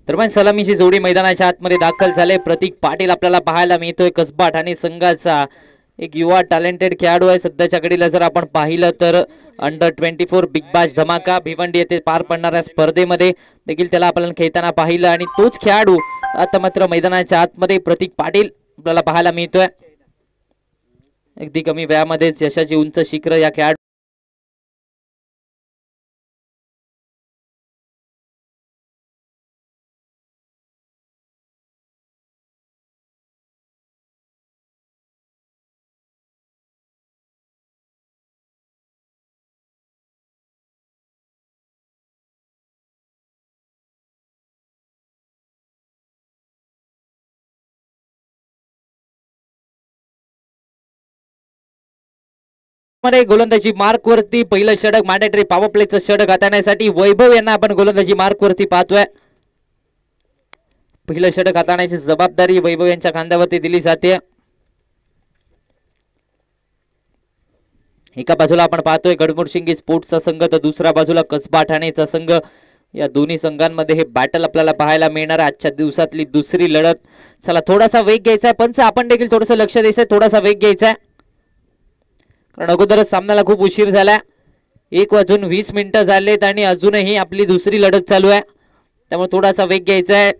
दरम्यान सलामीची जोडी मैदानाच्या आतमध्ये दाखल झाले. प्रतीक पाटील आपल्याला पाहायला मिळतोय. कसबा ठाणे संघाचा एक युवा टॅलेंटेड खेळाडू आहे. सध्याच्या घडीला जर आपण पाहिलं तर अंडर-24 बिग बॅश धमाका भिवंडी येथे पार पडणाऱ्या स्पर्धेमध्ये देखील त्याला आपल्याला खेळताना पाहिलं आणि तोच खेळाडू आता मात्र मैदानाच्या आतमध्ये प्रतीक पाटील आपल्याला पाहायला मिळतोय. अगदी कमी वयामध्येच यशाची उंच शिखर या खेळाडू मध्ये गोलंदाजी मार्क वरती पहिलं षटक मॅन्डेटरी पॉवर प्लेचं षटक हाताळण्यासाठी वैभव यांना आपण गोलंदाजी मार्क वरती पाहतोय. पहिलं षटक हाताळण्याची जबाबदारी वैभव यांच्या खांद्यावरती दिली जाते. एका बाजूला आपण पाहतोय गडमुडशिंगी स्पोर्ट्सचा संघ तर दुसऱ्या बाजूला कसबा ठाणेचा संघ. या दोन्ही संघांमध्ये हे बॅटल आपल्याला पाहायला मिळणार आहे. आजच्या दिवसातली दुसरी लढत. चला थोडासा वेग घ्यायचा आहे पंच, आपण देखील थोडंसं लक्ष द्यायचंय, थोडासा वेग घ्यायचा आहे कारण अगोदरच सामन्याला खूप उशीर झाला. 1:20 झालेत आणि अजूनही आपली दुसरी लढत चालू आहे, त्यामुळे थोडासा वेग घ्यायचा आहे.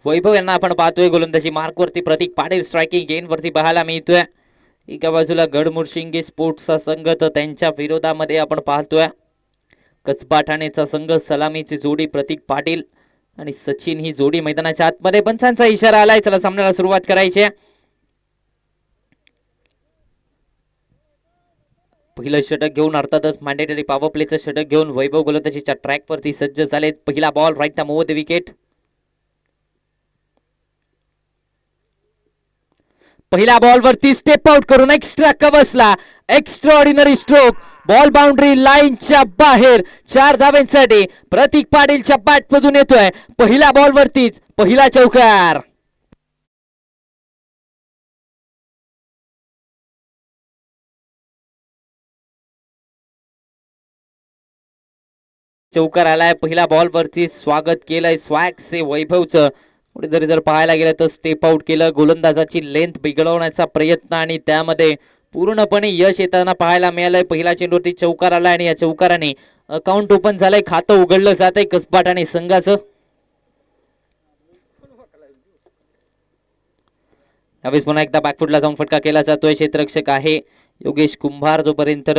वैभव यांना आपण पाहतोय गोलंदाजी मार्क वरती. प्रतीक पाटील स्ट्रायकिंग गेन वरती पाहायला मिळतोय. एका बाजूला गडमुडशिंगी स्पोर्ट्सचा संघ तर त्यांच्या विरोधामध्ये आपण पाहतोय कसबा ठाणेचा संघ. सलामीची जोडी प्रतीक पाटील आणि सचिन ही जोडी मैदानाच्या आतमध्ये. पंचांचा इशारा आलाय, चला सामन्याला सुरुवात करायची आहे. पहिलं षटक घेऊन अर्थातच मॅन्डेटरी पॉवर प्लेचं षटक घेऊन वैभव गोलंदाजीच्या ट्रॅक वरती सज्ज झाले. पहिला ball right the move the wicket. पहिल्या बॉल वरती स्टेप आउट करून एक्स्ट्रा कव्हर्सला extra ordinary stroke. Ball boundary लाईनच्या बाहेर 4 धावांसाठी प्रतीक पाटीलच्या बॅट मधून येतोय. पहिल्या बॉल वरतीच पहिला चौकार. चौकार आलाय पहिल्या बॉल वरती. स्वागत केलंय स्वॅग से वैभवचं. कुठेतरी जर पाहायला गेलं तर स्टेप आउट केलं, गोलंदाजाची लेंथ बिघडवण्याचा प्रयत्न आणि त्यामध्ये पूर्णपणे यश येताना पाहायला मिळालंय. पहिला चेंडूवरती चौकार आलाय आणि या चौकाराने अकाउंट ओपन झालंय, खातं उघडलं जात आहे कसबा ठाणे संघाचं. यावेळेस पुन्हा एकदा बॅकफुटला जाऊन फटका केला जातोय. क्षेत्ररक्षक आहे योगेश कुंभार. जोपर्यंत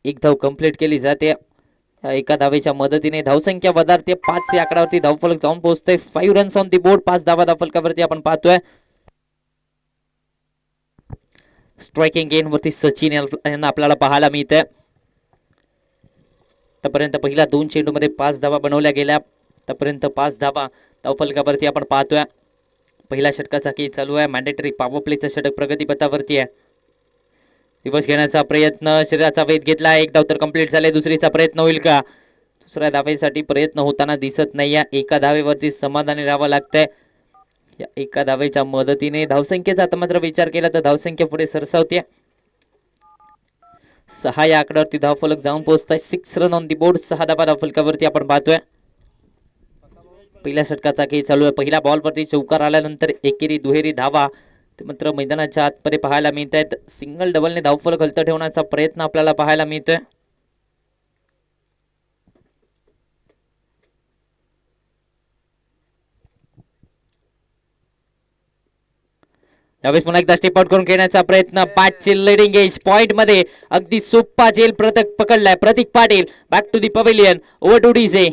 एक धाव कंप्लीट केली जाते एका धावेच्या मदतीने धावसंख्या वधारते. 5 आकड्यावरती धावफलक जाऊन पोहोचते. 5 रन्स ऑन दी बोर्ड. 5 धावा धावफलकावरती आपण पाहतोय. स्ट्रायकिंग गेन वरती सचिन यांना आपल्याला पाहायला मिळतंय. आतापर्यंत पहिल्या 2 चेंडूमध्ये 5 धावा बनवल्या गेल्या. आतापर्यंत 5 धावा धावफलकावरती आपण पाहतोय. पहिल्या षटकाचा खेळ चालू आहे. मॅन्डेटरी पॉवर प्लेचं षटक प्रगतीपथावरती आहे. दिवस घेण्याचा प्रयत्न, शरीराचा वेध घेतला. एक धाव तर कंप्लीट झाले. दुसरीचा प्रयत्न होईल का? दुसऱ्या धावेसाठी प्रयत्न होताना दिसत नाही. एका धावेवरती समाधानी राहावं लागतंय. या एका धावेच्या मदतीने धावसंख्येचा आता मात्र विचार केला तर धावसंख्या पुढे सरसावते. 6 या आकड्यावरती धावफलक जाऊन पोहोचताय. 6 रन ऑन दी बोर्ड. 6 धावा धावफलकावरती आपण पाहतोय. पहिल्या षटकाचा खेळ चालू आहे. पहिल्या बॉलवरती चौकार आल्यानंतर एकेरी दुहेरी धावा ते मात्र मैदानाच्या आतमध्ये पाहायला मिळत आहेत. सिंगल डबलने धावफलक हलत ठेवण्याचा प्रयत्न आपल्याला पाहायला मिळतोय. यावेळेस पुन्हा एकदा स्टेप आउट करून खेळण्याचा प्रयत्न. बॅटचे लिडिंग एज पॉइंट मध्ये अगदी सोपा जेल पकडलाय Prateek Patil. Back to the pavilion. Over to DJ.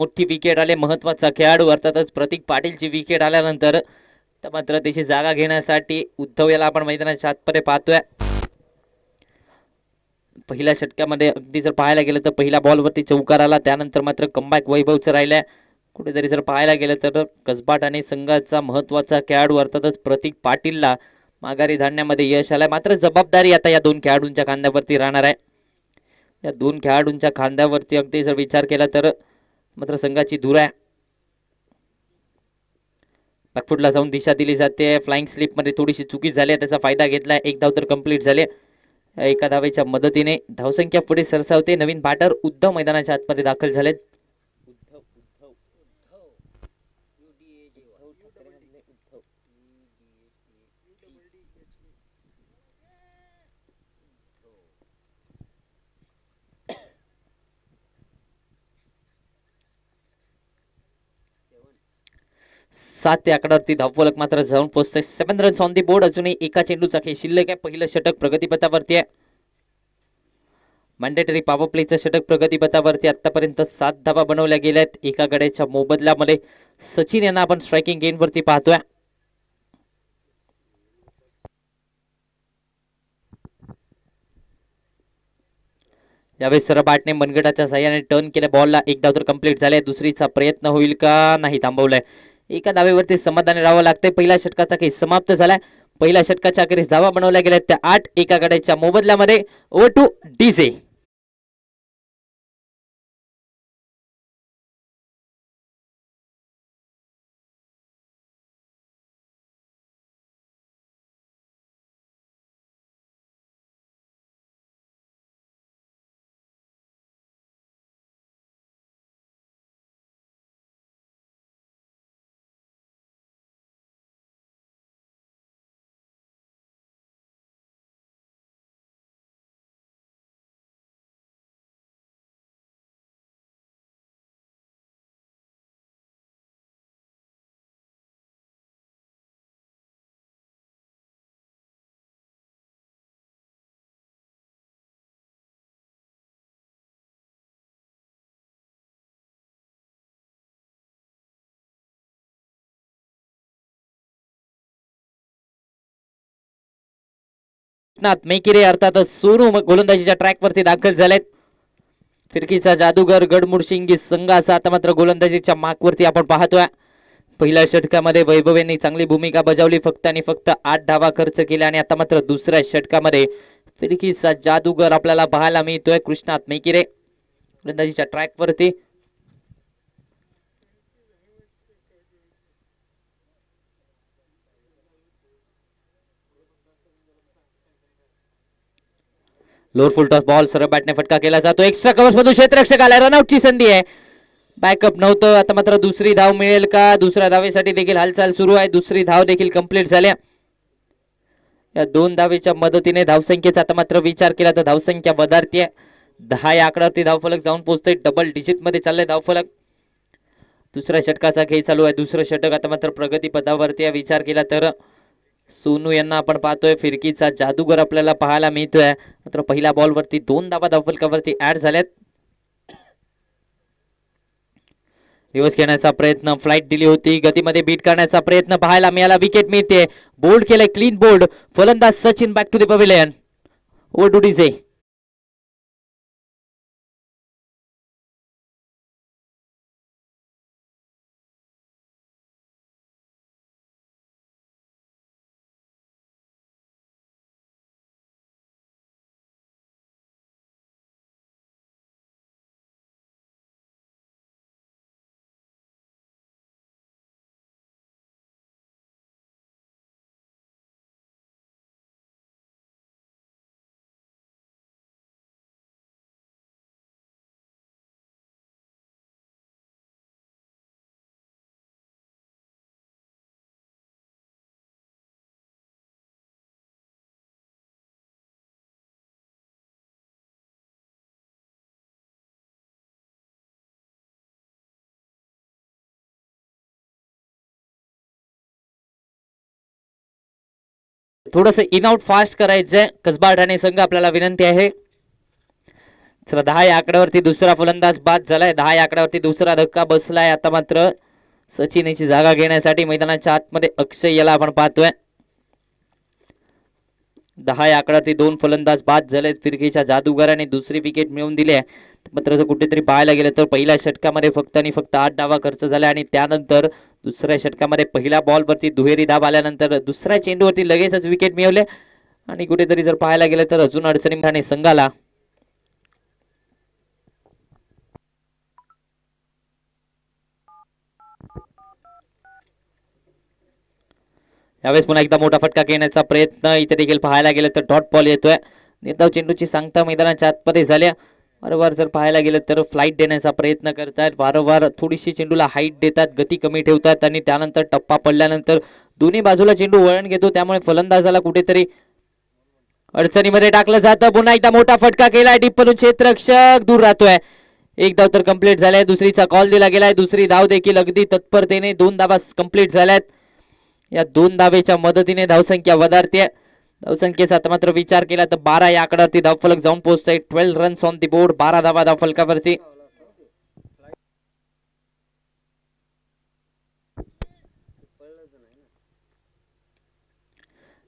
मोठी विकेट आले, महत्वाचा खेळाडू अर्थातच प्रतीक पाटीलची विकेट आल्यानंतर तर मात्र त्याची जागा घेण्यासाठी उद्धव याला आपण मैदानाच्या आतमध्ये पाहतोय. पहिल्या षटकामध्ये अगदी जर पाहायला गेलं तर पहिल्या बॉलवरती चौकार आला, त्यानंतर मात्र कमबॅक वैभवचं राहिलंय. कुठेतरी जर पाहायला गेलं तर कसबा आणि संघाचा महत्वाचा खेळाडू अर्थातच प्रतीक पाटीलला माघारी धाडण्यामध्ये यश आलंय. मात्र जबाबदारी आता या दोन खेळाडूंच्या खांद्यावरती राहणार आहे. या दोन खेळाडूंच्या खांद्यावरती अगदी जर विचार केला तर मात्र संघाची धूर आहे. बॅकफुटला जाऊन दिशा दिली जाते. फ्लाइंग स्लिप मध्ये थोडीशी चुकी झाली, त्याचा फायदा घेतला. एक धाव तर कंप्लीट झाले. एका धावेच्या मदतीने धावसंख्या पुढे सरसावते. नवीन बॅटर उद्धव मैदानाच्या आतमध्ये दाखल झालेत. सात या आकड्यावरती धावफलक मात्र जाऊन पोहोचतोय. 7 रन्स ऑन दी बोर्ड. अजूनही एका चेंडूचा खेळ शिल्लक आहे. पहिलं षटक प्रगतीपथावरती आहे. मॅन्डेटरी पॉवर प्लेचं षटक प्रगतीपथावरती. आतापर्यंत 7 धावा बनवल्या गेल्यात. एका गड्याच्या मोबदल्यामध्ये सचिन यांना आपण स्ट्रायकिंग गेनवरती पाहतोय. यावेळेस सरबाटने मनगटाच्या साह्याने टर्न केल्या बॉलला. एक धाव तर कंप्लीट झाले. दुसरीचा प्रयत्न होईल का? नाही, थांबवलाय. एका धावेवरती समाधानी राहावं लागतंय. पहिल्या षटकाचा खेळ समाप्त झालाय. पहिल्या षटकाच्या अखेरीस धावा बनवल्या गेल्या त्या 8. एका गड्याच्या मोबदल्यामध्ये ओव्हर टू डीजे. मेकिरे अर्थातच सोनू गोलंदाजीच्या ट्रॅकवरती दाखल झालेत. फिरकीचा जादूगर गडमुडशिंगी संघाचा आता मात्र गोलंदाजीच्या मार्कवरती आपण पाहतोय. पहिल्या षटकामध्ये वैभव यांनी चांगली भूमिका बजावली. फक्त आणि फक्त 8 धावा खर्च केल्या आणि आता मात्र दुसऱ्या षटकामध्ये फिरकीचा जादूगर आपल्याला पाहायला मिळतोय. कृष्णात मेकिरे गोलंदाजीच्या ट्रॅकवरती. लोअर फुल टॉस बॉल सरळ बॅटने फटका केला जातो. एक्स्ट्रा कव्हर्स मधून क्षेत्ररक्षक आला. रनआउटची संधी आहे. बॅकअप नव्हतं. आता मात्र दुसरी धाव मिळेल का? दुसऱ्या धावेसाठी देखील हालचाल सुरू आहे. दुसरी धाव देखील कंप्लीट झाल्या. या 2 धावेच्या मदतीने धावसंख्येचा आता मात्र विचार केला तर धावसंख्या वधारतीये. 10 या आकड्यावरती धावफलक जाऊन पोहोचतोय. डबल डिजिट मध्ये चाललंय धावफलक. दुसऱ्या षटकाचा खेळ चालू आहे. दुसरं षटक आता मात्र प्रगती पदावरती विचार केला तर सोनू यांना आपण पाहतोय. फिरकीचा जादूगर आपल्याला पाहायला मिळतोय. मात्र पहिल्या बॉलवरती 2 धावा धावफलकावरती ऍड झाल्यात. रिवर्स घेण्याचा प्रयत्न, फ्लाइट दिली होती, गतीमध्ये बीट करण्याचा प्रयत्न पाहायला मिळाला. विकेट मिळते. बोल्ड केलंय, क्लीन बोल्ड. फलंदाज Sachin back to the pavilion. Over to DJ. थोडस इन आउट फास्ट करायचंय कसबा ठाणे संघ. आपल्याला विनंती आहे. चला 10 या आकड्यावरती दुसरा फलंदाज बाद झालाय. 10 या आकड्यावरती दुसरा धक्का बसलाय. आता मात्र सचिन याची जागा घेण्यासाठी मैदानाच्या आतमध्ये अक्षय याला आपण पाहतोय. 10 या आकड्यावरती दोन फलंदाज बाद झालेत. फिरकीच्या जादूगाराने दुसरी विकेट मिळवून दिली आहे. मात्र जर कुठेतरी पाहायला गेलं तर पहिल्या षटकामध्ये फक्त आणि फक्त 8 धावा खर्च झाल्या आणि त्यानंतर दुसऱ्या षटकामध्ये पहिल्या बॉलवरती दुहेरी धाव आल्यानंतर दुसऱ्या चेंडूवरती लगेचच विकेट मिळवले आणि कुठेतरी जर पाहायला गेलं तर अजून अडचणी संघाला. यावेळेस पुन्हा एकदा मोठा फटका घेण्याचा प्रयत्न इथे देखील पाहायला गेलं तर डॉट बॉल येतोय. निर्धाव चेंडूची सांगता मैदानाच्या आतमध्ये झाल्या. वारंवार जर पाहायला गेलं तर फ्लाईट देण्याचा प्रयत्न करतात. वारंवार थोडीशी चेंडूला हाईट देतात, गती कमी ठेवतात आणि त्यानंतर टप्पा पडल्यानंतर दोन्ही बाजूला चेंडू वळण घेतो. त्यामुळे फलंदाजाला कुठेतरी अडचणीमध्ये टाकलं जातं. पुन्हा एकदा मोठा फटका केलाय. डिप्पलून क्षेत्ररक्षक दूर राहतोय. एक धाव तर कंप्लीट झालाय. दुसरीचा कॉल दिला गेलाय. दुसरी धाव देखील अगदी तत्परतेने 2 धावा कंप्लीट झाल्यात. या 2 धावेच्या मदतीने धावसंख्या वधारते. धावसंख्येचा आता मात्र विचार केला तर 12 या आकड्यावरती धावफलक जाऊन पोहोचतोय. 12 रन्स ऑन दी बोर्ड. 12 धावा धावफलकावरती.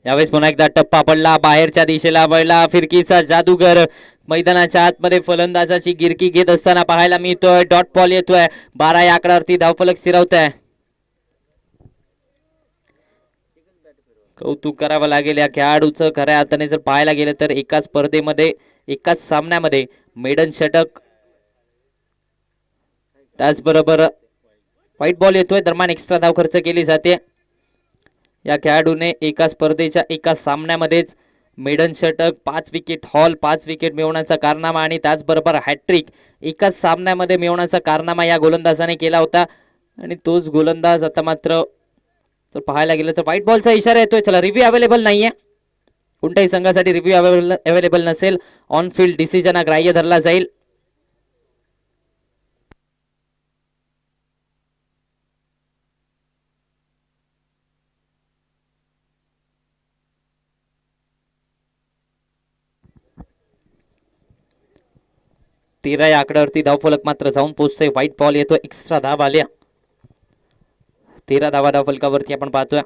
यावेळेस पुन्हा एकदा टप्पा पडला. बाहेरच्या दिशेला वळला फिरकीचा जादूगर. मैदानाच्या आतमध्ये फलंदाजाची गिरकी घेत असताना पाहायला मिळतोय. डॉट बॉल येतोय. 12 या आकड्यावरती धावफलक स्थिरावत आहे. कौतुक करावं लागेल या खेळाडूचं. खऱ्या अर्थाने जर पाहायला गेलं तर एकाच स्पर्धेमध्ये एकाच सामन्यामध्ये मेडन षटक, त्याचबरोबर व्हाईट बॉल येतोय. दरम्यान एक्स्ट्रा धाव खर्च केली जाते. या खेळाडूने एका स्पर्धेच्या एका सामन्यामध्येच मेडन षटक, 5 विकेट हॉल, 5 विकेट मिळवण्याचा कारनामा आणि त्याचबरोबर हॅट्रिक एकाच सामन्यामध्ये मिळवण्याचा कारनामा या गोलंदाजाने केला होता. आणि तोच गोलंदाज आता मात्र जर पाहायला गेलं तर व्हाईट बॉलचा इशारा येतोय. चला, रिव्ह्यू अवेलेबल नाहीये. कोणत्याही संघासाठी रिव्ह्यू अवेलेबल नसेल. ऑन फील्ड डिसिजन ग्राह्य धरला जाईल. तेरा या आकड्यावरती धावफलक मात्र जाऊन पोहोचतोय. व्हाईट बॉल येतो. एक्स्ट्रा धाव आल्या. 13 धावा धावफलकावरती आपण पाहतोय.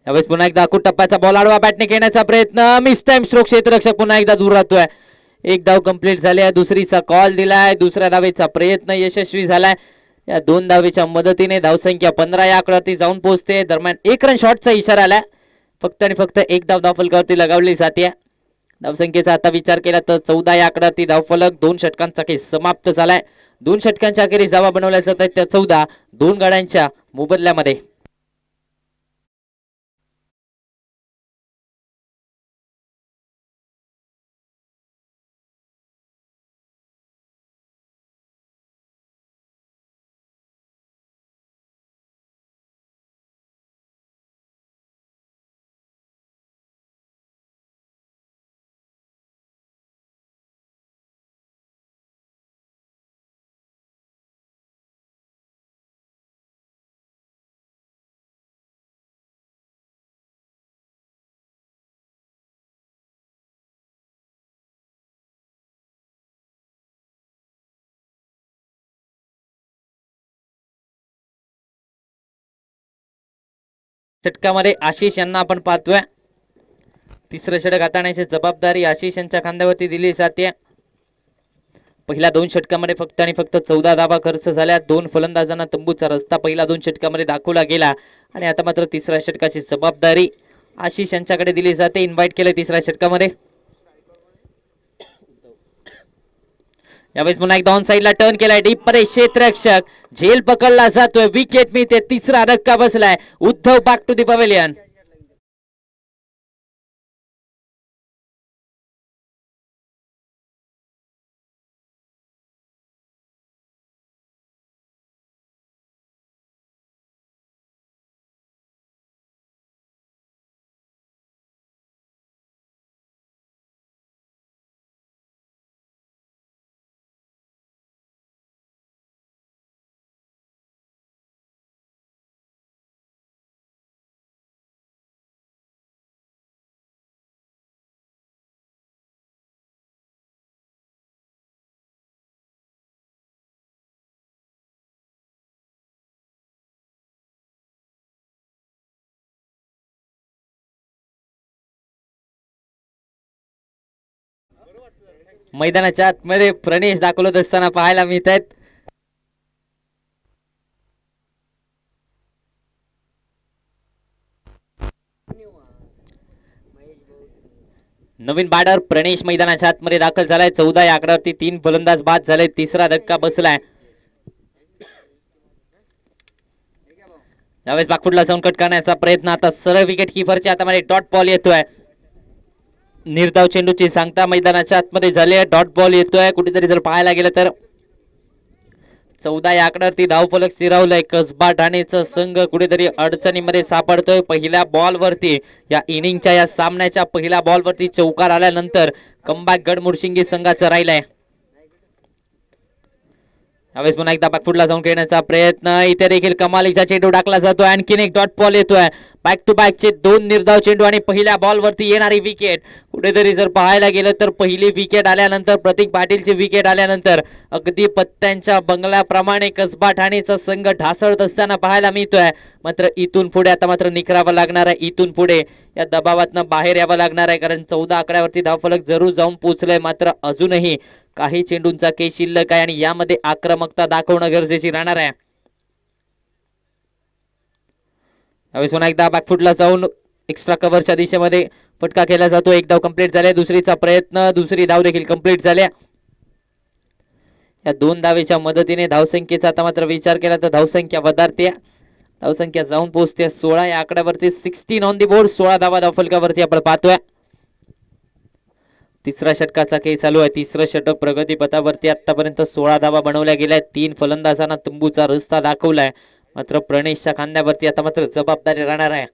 यावेळेस पुन्हा एकदा अकुट टप्प्याचा बॉल आडवा बॅटने घेण्याचा प्रयत्न. Miss time stroke. क्षेत्ररक्षक पुन्हा एकदा दूर राहतोय. एक धाव कंप्लीट झाली आहे. दुसरीचा कॉल दिलाय. दुसऱ्या धावेचा प्रयत्न यशस्वी झालाय. या 2 धावेच्या मदतीने धावसंख्या 15 या आकड्यावरती जाऊन पोहोचते. दरम्यान 1 रन शॉटचा इशारा आलाय. फक्त आणि फक्त 1 धाव धावफलकावरती लगावली जाते. धावसंख्येचा आता विचार केला तर 14 या आकड्यावरती धावफलक. 2 षटकांचा खेळ समाप्त झालाय. 2 षटकांच्या अखेरीस धावा बनवल्या जात आहेत त्या 14. 2 गाड्यांच्या मोबदल्यामध्ये. षटकामध्ये आशिष यांना आपण पाहतोय. तिसरं षटक हाताळण्याची जबाबदारी आशिष यांच्या खांद्यावरती दिली जाते. पहिल्या 2 षटकामध्ये फक्त आणि फक्त 14 धावा खर्च झाल्या. 2 फलंदाजांना तंबूचा रस्ता पहिल्या 2 षटकामध्ये दाखवला गेला आणि आता मात्र तिसऱ्या षटकाची जबाबदारी आशिष यांच्याकडे दिली जाते. इन्व्हाइट केले तिसऱ्या षटकामध्ये. यावेळेस पुन्हा एकदा ऑन साइडला टर्न केलाय. डीप मध्ये क्षेत्ररक्षक. झेल पकडला जातोय. विकेट मिळते. तिसरा धक्का बसलाय. Uddhav back to the pavilion. मैदानाच्या आतमध्ये प्रणेश दाखवत असताना पाहायला मिळत आहेत. नवीन बॅटर प्रणेश मैदानाच्या आतमध्ये दाखल झालाय. 14 या आकड्यावरती 3 फलंदाज बाद झाले. तिसरा धक्का बसलाय. यावेळेस बागफुटला जाऊन कट करण्याचा प्रयत्न. आता सरळ विकेट किपरच्या हातामध्ये डॉट बॉल येतोय. निर्धाव चेंडूची सांगता मैदानाच्या आतमध्ये झाली आहे. डॉट बॉल येतोय. कुठेतरी जर पाहायला गेलं तर 14 या आकड्यावरती धावफलक स्थिरावलाय. कसबा ठाणेचा संघ कुठेतरी अडचणीमध्ये सापडतोय. पहिल्या बॉलवरती या इनिंगच्या या सामन्याच्या पहिल्या बॉलवरती चौकार आल्यानंतर कमबॅक गडमुडशिंगी संघाचं राहिलाय. यावेळेस पुन्हा एकदा बागफुटला जाऊन खेळण्याचा प्रयत्न. इथे देखील कमालीचा चेंडू टाकला जातोय. आणखीन एक डॉट बॉल येतोय. बॅक टू बॅक चे 2 निर्धाव चेंडू आणि पहिल्या बॉलवरती येणारी विकेट. कुठेतरी जर पाहायला गेलं तर पहिली विकेट आल्यानंतर प्रतीक पाटीलची विकेट आल्यानंतर अगदी पत्त्यांच्या बंगल्याप्रमाणे कसबा ठाणेचा संघ ढासळत असताना पाहायला मिळतोय. मात्र इथून पुढे आता मात्र निखरावं लागणार आहे. इथून पुढे या दबावातनं बाहेर यावं लागणार आहे. कारण 14 आकड्यावरती धावफलक जरूर जाऊन पोहोचलंय. मात्र अजूनही काही चेंडूंचा केस शिल्लक आहे आणि यामध्ये आक्रमकता दाखवणं गरजेची राहणार आहे. यावेळेस पुन्हा एकदा बॅकफुटला जाऊन एक्स्ट्रा कव्हरच्या दिशेमध्ये फटका केला जातो. एक धाव कंप्लीट झाले. दुसरीचा प्रयत्न. दुसरी धाव देखील कंप्लीट झाल्या. या 2 धावेच्या मदतीने धावसंख्येचा आता मात्र विचार केला तर धावसंख्या वधारते. धावसंख्या जाऊन पोहोचते 16 या आकड्यावरती. 16 ऑन दी बोर्ड. 16 धावा धावफलकावरती आपण पाहतोय. तिसरा षटकाचा खेळ चालू आहे. तिसरं षटक प्रगती पथावरती. आतापर्यंत 16 धावा बनवल्या गेल्या. 3 फलंदाजांना तंबूचा रस्ता दाखवलाय. मात्र प्रणेशच्या खांद्यावरती आता मात्र जबाबदारी राहणार आहे.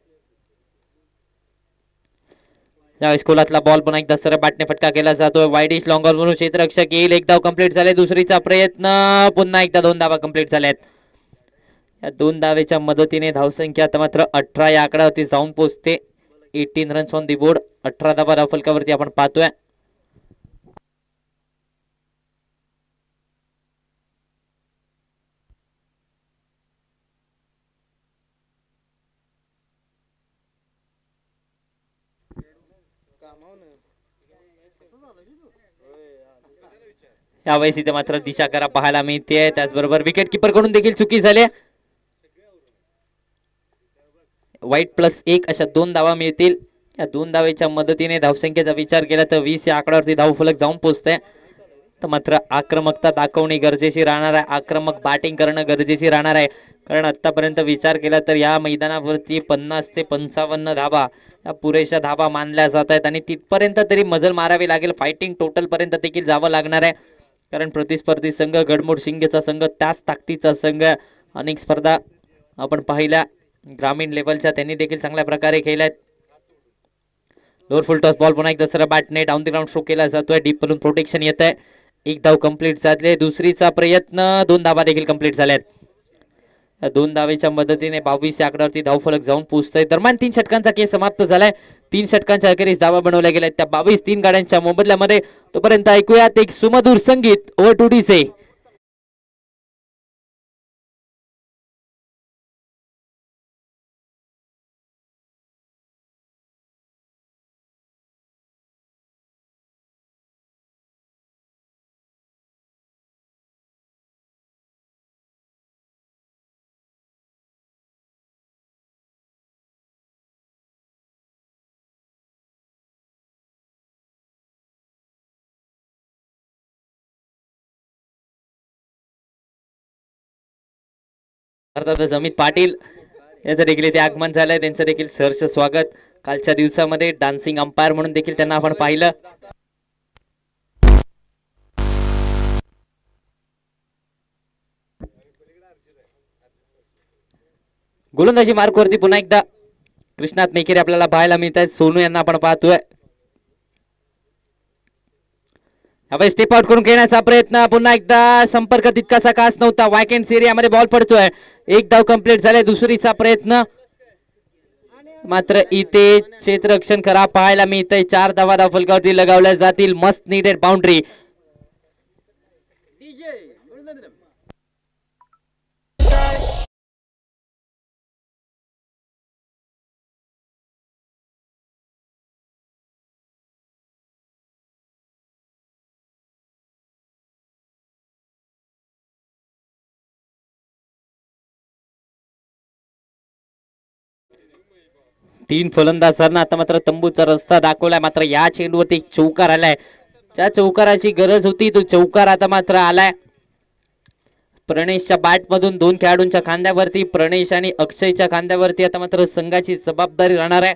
यावेळेस कोलातला बॉल पुन्हा एकदा सरळ बॅटने फटका केला जातोय. वाईडिश लॉंगर म्हणून क्षेत्ररक्षक येईल. एक धाव कंप्लीट झाले. दुसरीचा प्रयत्न. पुन्हा एकदा 2 धावा कंप्लीट झाल्यात. या 2 धावेच्या मदतीने धावसंख्या आता मात्र 18 या आकड्यावरती जाऊन पोहोचते. 18 रन्स ऑन दी बोर्ड. 18 धावा धावफलकावरती आपण पाहतोय. यावेळेस इथे मात्र दिशा करा पाहायला मिळते. त्याचबरोबर विकेट किपर कडून देखील चुकी झाली. वाईट +1 अशा 2 धावा मिळतील. या 2 धावेच्या मदतीने धावसंख्येचा विचार केला तर 20 या आकड्यावरती धावफलक जाऊन पोहोचते. तर मात्र आक्रमकता दाखवणे गरजेची राहणार आहे. आक्रमक बॅटिंग करणं गरजेची राहणार आहे. कारण आतापर्यंत विचार केला तर या मैदानावरती 50 ते 55 धावा या पुरेशा धावा मानल्या जात आहेत आणि तिथपर्यंत तरी मजल मारावी लागेल. फायटिंग टोटल पर्यंत देखील जावं लागणार आहे. कारण प्रतिस्पर्धी संघ गडमुडशिंगेचा संघ त्याच ताकदीचा संघ. अनेक स्पर्धा आपण पाहिल्या ग्रामीण लेवलच्या, त्यांनी देखील चांगल्या प्रकारे खेळल्यात. लोअर फुल टॉस बॉल पुन्हा एकदा सरळ बॅटने डाऊन द ग्राउंड स्ट्रोक केला जातोय. डीप मधून प्रोटेक्शन येत आहे. एक धाव कंप्लीट झाले. दुसरीचा प्रयत्न. 2 धावा देखील कंप्लीट झाल्यात. या 2 धावेच्या मदतीने 22 या आकड्यावरती धावफलक जाऊन पोहोचतोय. दरम्यान 3 षटकांचा खेळ समाप्त झालाय. 3 षटकांच्या अखेरीस धावा बनवल्या गेल्या त्या 22 3 गाड्यांच्या मोबदल्यामध्ये. तोपर्यंत ऐकूयात एक सुमधुर संगीत ओव्हर टू डीजे. अर्थातच अमित पाटील याचं देखील इथे आगमन झालंय. त्यांचं देखील सहर्ष स्वागत. कालच्या दिवसामध्ये डान्सिंग अंपायर म्हणून देखील त्यांना आपण पाहिलं. गोलंदाजी मार्कवरती पुन्हा एकदा कृष्णात मेकेरे आपल्याला पाहायला मिळत आहेत. सोनू यांना आपण पाहतोय. यावेळी स्टेप आउट करून खेळण्याचा प्रयत्न. पुन्हा एकदा संपर्क तितकासा खास नव्हता. वॅकेंट एरियामध्ये बॉल पडतोय. एक धाव कंप्लीट झाले. दुसरीचा प्रयत्न. मात्र इथे क्षेत्ररक्षण करा पाहायला मिळतंय. 4 धावा धावफलकावरती लगावल्या जातील. मस्त नीडेड बाउंड्री. तीन फलंदाजांना आता मात्र तंबूचा रस्ता दाखवलाय, मात्र या चेंडूवरती चौकार आलाय. ज्या चौकाराची गरज होती तो चौकार आता मात्र आलाय. प्रणेशच्या बॅट मधून दोन खेळाडूंच्या खांद्यावरती, प्रणेश आणि अक्षयच्या खांद्यावरती आता मात्र संघाची जबाबदारी राहणार आहे.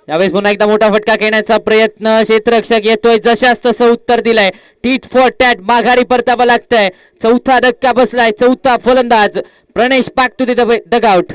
यावेळेस पुन्हा एकदा मोठा फटका घेण्याचा प्रयत्न, क्षेत्ररक्षक येतोय, जशास तसं उत्तर दिलंय. टीट फॉर टॅट माघारी परतावं लागतंय. चौथा धक्का बसलाय, चौथा फलंदाज Pranesh back to the dugout.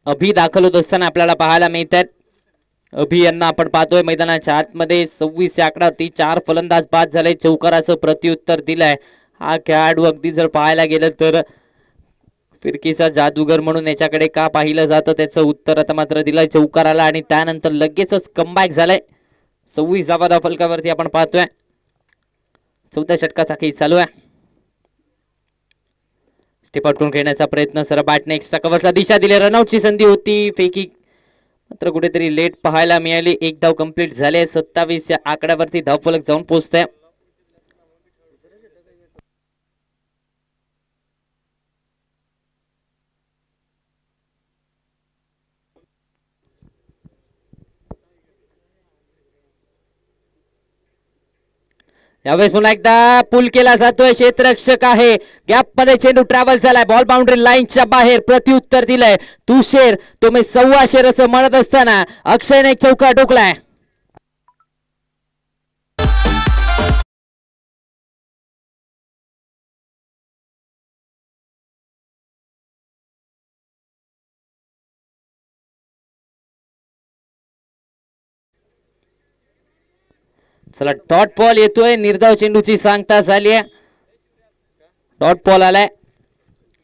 अभि दाखल होत असताना आपल्याला पाहायला मिळतात. अभि यांना आपण पाहतोय मैदानाच्या आतमध्ये. 26 या आकड्यावरती 4 फलंदाज बाद झाले, चौकाराचं प्रत्युत्तर दिलंय. हा खेळाडू अगदी जर पाहायला गेलं तर फिरकीचा जादूगर म्हणून याच्याकडे का पाहिलं जातं त्याचं उत्तर आता मात्र दिलंय चौकाराला, आणि त्यानंतर लगेचच कमबॅक झालंय. 26 धावा फलकावरती आपण पाहतोय. चौथ्या षटकाचा खेळ चालू आहे. स्टेप आउट करून खेळण्याचा प्रयत्न, सर बॅटने एक्स्ट्रा कव्हरला दिशा दिली. रनआउटची संधी होती, फेकी मात्र कुठेतरी लेट पाहायला मिळाली. एक धाव कंप्लीट झाले. 27 या आकड्यावरती धावफलक जाऊन पोहोचतोय. यावेळेस पुन्हा एकदा पुल केला जातोय. क्षेत्ररक्षक आहे, गॅप मध्ये चेंडू ट्रॅव्हल झालाय, बॉल बाउंड्री लाईनच्या बाहेर. प्रत्युत्तर दिलंय. तू शेर तुम्ही 1.25 शेर असं म्हणत असताना अक्षयने एक चौका ठोकलाय. चला डॉट बॉल येतोय. निर्धाव चेंडूची सांगता झाली आहे. डॉट बॉल आलाय.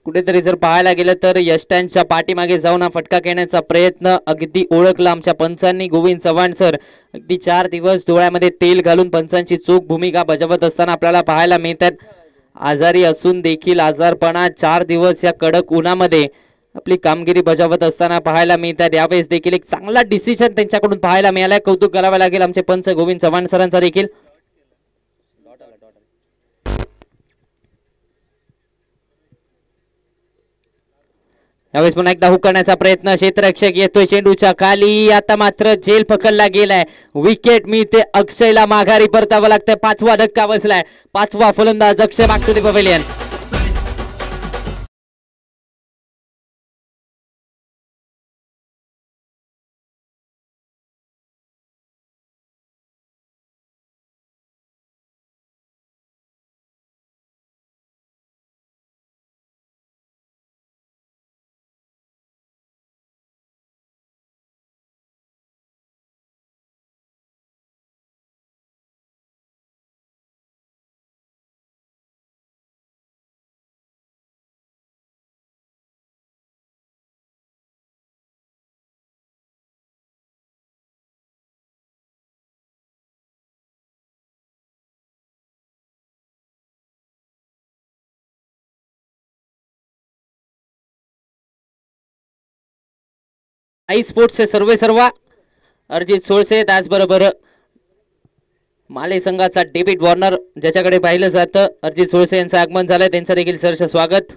कुठेतरी जर पाहायला गेलं तर यष्टांच्या पाठीमागे जाऊन हा फटका घेण्याचा प्रयत्न अगदी ओळखला आमच्या पंचांनी. गोविंद चव्हाण सर अगदी 4 दिवस डोळ्यामध्ये तेल घालून पंचांची चोख भूमिका बजावत असताना आपल्याला पाहायला मिळतात. आजारी असून देखील आजारपणा 4 दिवस या कडक उन्हामध्ये आपली कामगिरी बजावत असताना पाहायला मिळतात. यावेळेस देखील एक चांगला डिसिजन त्यांच्याकडून पाहायला मिळालाय. कौतुक करावं लागेल आमचे पंच गोविंद चव्हाण सरांचा देखील. यावेळेस पुन्हा एकदा हुक करण्याचा प्रयत्न, क्षेत्ररक्षक येतोय चेंडूच्या खाली. आता मात्र झेल पकडला गेलाय. विकेट मिळते अक्षयला, माघारी परतावं लागतंय. 5वा धक्का बसलाय. 5वा फलंदाज अक्षय बॅक टू द पवेलियन. आई स्पोर्ट्सचे सर्व अर्जित सोळसे, त्याचबरोबर माले संघाचा डेव्हिड वॉर्नर ज्याच्याकडे पाहिलं जातं अर्जित सोळसे यांचं आगमन झालंय. त्यांचं देखील सहर्ष स्वागत.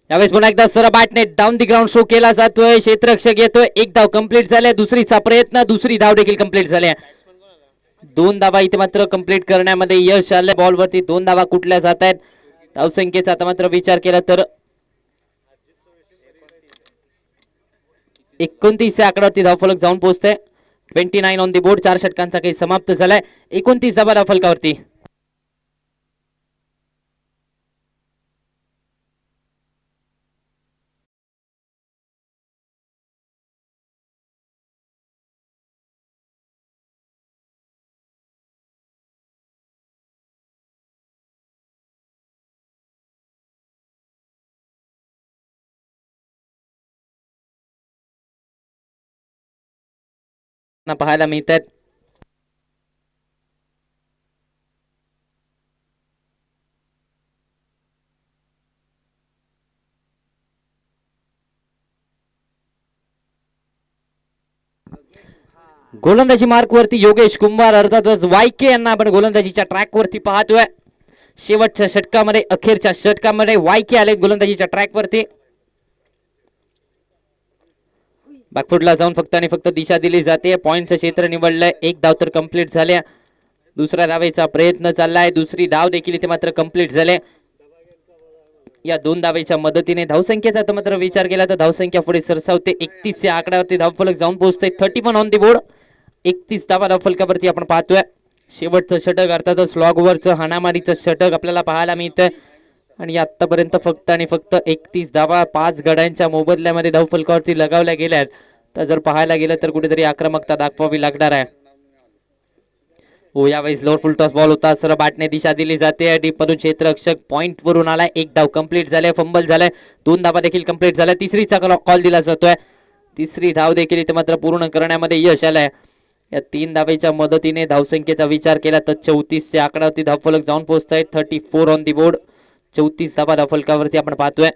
यावेळेस पुन्हा एकदा सर बॅटने डाऊन दी ग्राउंड शो केला जातोय. क्षेत्ररक्षक येतोय. एक धाव कंप्लीट झाले. दुसरीचा प्रयत्न, दुसरी धाव देखील कंप्लीट झाली. 2 धावा इथे मात्र कंप्लीट करण्यामध्ये यश आले. बॉलवरती 2 धावा कुठल्या जात आहेत. धावसंख्येचा आता मात्र विचार केला तर 29 या आकड्यावरती धावफलक जाऊन पोहोचते. 29 ऑन दी बोर्ड. 4 षटकांचा काही समाप्त झालाय. 29 धावा धावफलकावरती. पाहायला मिळत आहेत. गोलंदाजी मार्क वरती योगेश कुंभार, अर्थातच वायके यांना आपण गोलंदाजीच्या ट्रॅक वरती पाहतोय. शेवटच्या षटकामध्ये, अखेरच्या षटकामध्ये वायके आले गोलंदाजीच्या ट्रॅक वरती. बॅकफुटला जाऊन फक्त आणि फक्त दिशा दिली जाते. पॉइंटचं क्षेत्र निवडलंय. 1 धाव तर कंप्लीट झाल्या. दुसऱ्या धावेचा प्रयत्न चाललाय. दुसरी धाव देखील इथे मात्र कंप्लीट झाले. या 2 धावेच्या मदतीने धावसंख्येचा तर मात्र विचार केला तर धावसंख्या पुढे सरसावते. 31 या आकड्यावरती धावफलक जाऊन पोहोचते. 31 ऑन दी बोर्ड. 31 धावा धावफलकावरती आपण पाहतोय. शेवटचं षटक, अर्थातच स्लॉगवरचं हाणामारीचं षटक आपल्याला पाहायला मिळतंय. आणि आतापर्यंत फक्त आणि फक्त 31 धावा 5 गड्यांच्या मोबदल्यामध्ये धावफलकावरती लगावल्या गेल्यात. तर जर पाहायला गेलं तर कुठेतरी आक्रमकता दाखवावी लागणार आहे. हो, यावेळेस लोअर फुल टॉस बॉल होता. सरळ बॅटने दिशा दिली जाते. डीप मधून क्षेत्ररक्षक पॉइंट वरून आलाय. 1 धाव कंप्लीट झाले. फंबल झालाय. 2 धावा देखील कंप्लीट झाल्या. तिसरीचा कॉल दिला जातोय. तिसरी धाव देखील इथे मात्र पूर्ण करण्यामध्ये यश आलंय. या 3 धावेच्या मदतीने धावसंख्येचा विचार केला तर 34 च्या आकड्यावरती धावफलक जाऊन पोहोचताय. 34 ऑन दी बोर्ड. 34 धावा धावफलकावरती आपण पाहतोय.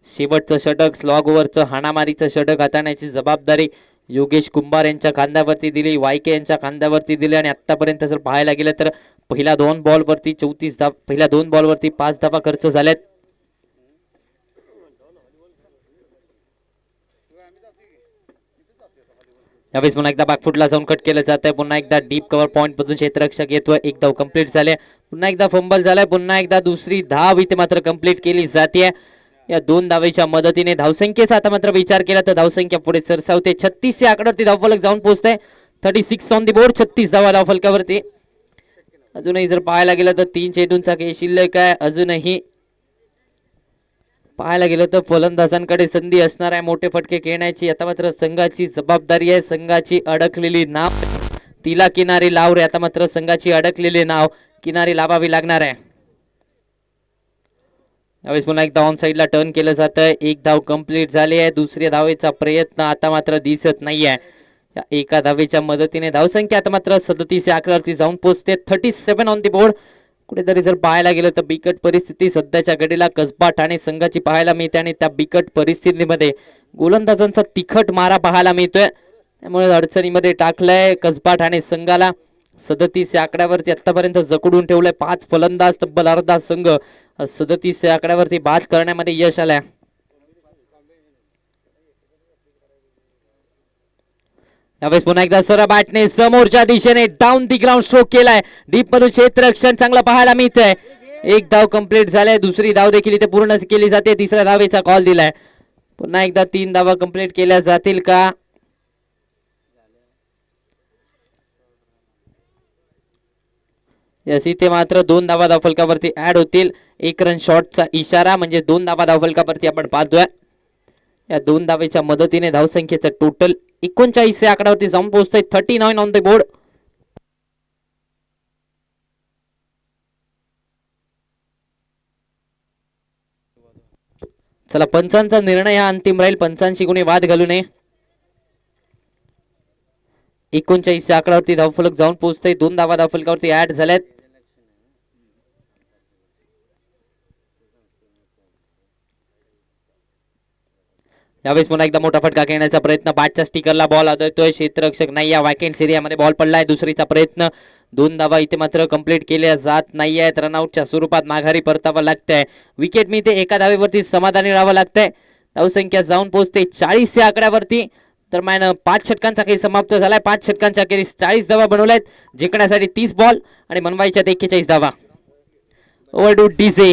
शेवटचं षटक, स्लॉग ओव्हरचं हाणामारीचं षटक हाताळण्याची जबाबदारी योगेश कुंभार यांच्या खांद्यावरती दिली, वायके यांच्या खांद्यावरती दिली. आणि आतापर्यंत जर पाहायला गेलं तर पहिल्या 2 बॉलवरती 34 धावा, पहिल्या 2 बॉलवरती 5 धावा खर्च झाल्यात. यावेळेस पुन्हा एकदा बॅकफुटला जाऊन कट केलं जात आहे. पुन्हा एकदा डीप कव्हर पॉइंट मधून क्षेत्ररक्षक येतोय. 1 धाव कंप्लीट झाले. पुन्हा एकदा फंबल झालाय. पुन्हा एकदा दुसरी धाव इथे मात्र कंप्लीट केली जाते. या 2 धावेच्या मदतीने धावसंख्येचा आता मात्र विचार केला तर धावसंख्या पुढे सरसावते. 36 या आकड्यावरती धावफलक जाऊन पोहोचते. 36 ऑन दी बोर्ड. 36 धावा धावफलकावरती. अजूनही जर पाहायला गेलं तर 3 चेंडूंचा काही शिल्लक आहे. अजूनही पाहायला गेलं तर फलंदाजांकडे संधी असणार आहे मोठे फटके खेळण्याची. आता मात्र संघाची जबाबदारी आहे. संघाची अडकलेली नाव तिला किनारी लाव रे. आता मात्र संघाची अडकलेली नाव किनारी लावावी लागणार आहे. यावेळेस पुन्हा एकदा ऑन साईडला टर्न केलं जात आहे. 1 धाव कंप्लीट झाली आहे. दुसऱ्या धावेचा प्रयत्न आता मात्र दिसत नाहीये. या एका धावेच्या मदतीने धावसंख्या आता मात्र 37 या आकड्यावरती जाऊन पोहोचते. 37 ऑन दी बोर्ड. कुठेतरी जर पाहायला गेलं तर बिकट परिस्थिती सध्याच्या घडीला कसबा ठाणे संघाची पाहायला मिळते. आणि त्या बिकट परिस्थितीमध्ये गोलंदाजांचा तिखट मारा पाहायला मिळतोय. त्यामुळे अडचणीमध्ये टाकलंय कसबा ठाणे संघाला. 37 या आकड्यावरती आतापर्यंत जकडून ठेवलंय 5 फलंदाज. तब्बल अर्धा संघ 37 या आकड्यावरती बाद करण्यामध्ये यश आलंय. यावेळेस पुन्हा एकदा सरळ बॅटने समोरच्या दिशेने डाऊन दी ग्राउंड स्ट्रोक केलाय. डीप मधून क्षेत्ररक्षण चांगलं पाहायला मिळतंय. 1 धाव कंप्लीट झालाय. दुसरी धाव देखील इथे पूर्ण केली जाते. तिसऱ्या धावेचा कॉल दिलाय. पुन्हा एकदा 3 धावा कंप्लीट केल्या जातील का? यस, इथे मात्र 2 धावा धावफलकावरती ऍड होतील. 1 रन शॉटचा इशारा म्हणजे 2 धावा धावफलकावरती आपण पाहतोय. या 2 धावेच्या मदतीने धावसंख्येचं टोटल 39 या आकड्यावरती जाऊन पोहोचतोय. 39 ऑन द बोर्ड. चला, पंचांचा निर्णय हा अंतिम राहील. पंचांशी कोणी वाद घालू नये. 39 या आकड्यावरती धावफलक जाऊन पोहोचतोय. 2 धावा धावफलकावरती ऍड झाल्यात. यावेळेस पुन्हा एकदा मोठा फटका खेळण्याचा प्रयत्न. बॅटच्या स्टिकरला बॉल आदळतोय. क्षेत्ररक्षक नाही. या वॅकेंट एरियामध्ये बॉल पडलाय. दुसरीचा प्रयत्न. 2 धावा इथे मात्र कंप्लीट केल्या जात नाही आहेत. रनआउटच्या स्वरूपात माघारी परतावं लागतंय. विकेट मिळते. 1 धावेवरती समाधानी राहावं लागतंय. धावसंख्या जाऊन पोहोचते 40 या आकड्यावरती. तर मॅन 5 षटकांचा खेळ समाप्त झालाय. 5 षटकांच्या अखेरीस 40 धावा बनवल्यात, जिंकण्यासाठी 30 बॉल आणि बनवायच्या 41 धावा. Over to DJ.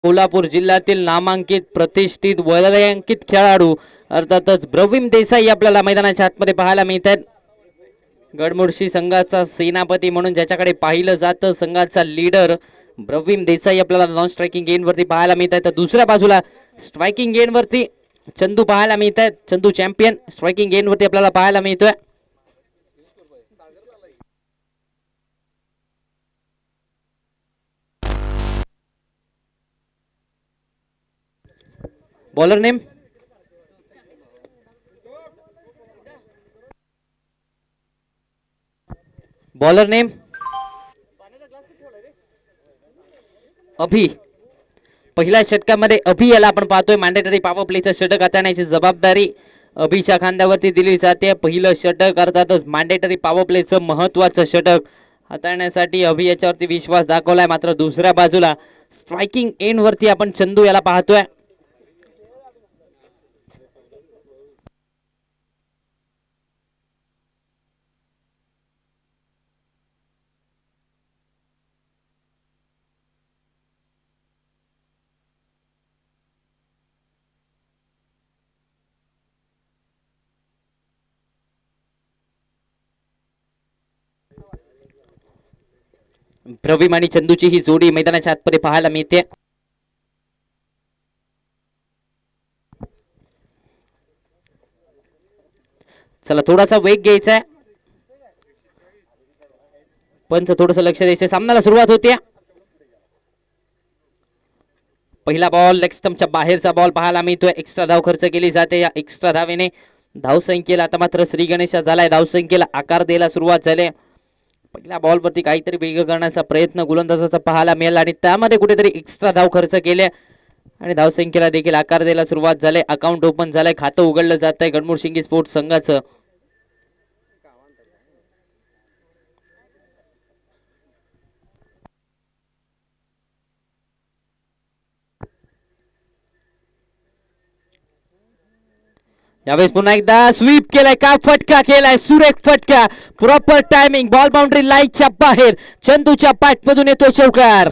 कोल्हापूर जिल्ह्यातील नामांकित प्रतिष्ठित वलयांकित खेळाडू अर्थातच ब्रवीम देसाई आपल्याला मैदानाच्या आतमध्ये पाहायला मिळतात. गडमुडशी संघाचा सेनापती म्हणून ज्याच्याकडे पाहिलं जातं, संघाचा लीडर ब्रवीम देसाई आपल्याला नॉन स्ट्रायकिंग गेन वरती पाहायला मिळत आहे. तर दुसऱ्या बाजूला स्ट्रायकिंग गेन वरती चंदू पाहायला मिळत आहेत. चंदू चॅम्पियन स्ट्रायकिंग गेन वरती आपल्याला पाहायला मिळतोय. बॉलर नेम अभि. पहिल्या षटकामध्ये अभि याला आपण पाहतोय. मॅन्डेटरी पॉवर प्लेचं षटक हाताळण्याची जबाबदारी अभिच्या खांद्यावरती दिली जाते. पहिलं षटक अर्थातच मॅन्डेटरी पॉवर प्लेचं महत्वाचं षटक हाताळण्यासाठी अभि याच्यावरती विश्वास दाखवलाय. मात्र दुसऱ्या बाजूला स्ट्रायकिंग एंड वरती आपण चंदू याला पाहतोय. ब्रवीम आणि चंदूची ही जोडी मैदानाच्या आतमध्ये पाहायला मिळते. चला थोडासा वेग घ्यायचा आहे. पंच थोडस लक्ष द्यायचं. सामन्याला सुरुवात होते. पहिला बॉल लेग स्टंपच्या बाहेरचा बॉल पाहायला मिळतोय. एक्स्ट्रा धाव खर्च केली जाते. या एक्स्ट्रा धावेने धावसंख्येला आता मात्र श्री गणेशा झालाय. धावसंख्येला आकार द्यायला सुरुवात झाली. पहिल्या बॉलवरती काहीतरी वेगळं करण्याचा प्रयत्न गोलंदाजाचा पाहायला मिळाला आणि त्यामध्ये कुठेतरी एक्स्ट्रा धाव खर्च केले आणि धावसंख्येला देखील आकार द्यायला सुरुवात झाली. अकाउंट ओपन झालंय. खातं उघडलं जात आहे गडमुडशिंगी स्पोर्ट्स संघाचं. यावेळेस पुन्हा एकदा स्वीप केलाय. का फटका केलाय. सुरेख फटका. Proper timing. बॉल बाउंड्री लाईनच्या बाहेर. चंदूच्या पाठमधून येतो चौकार.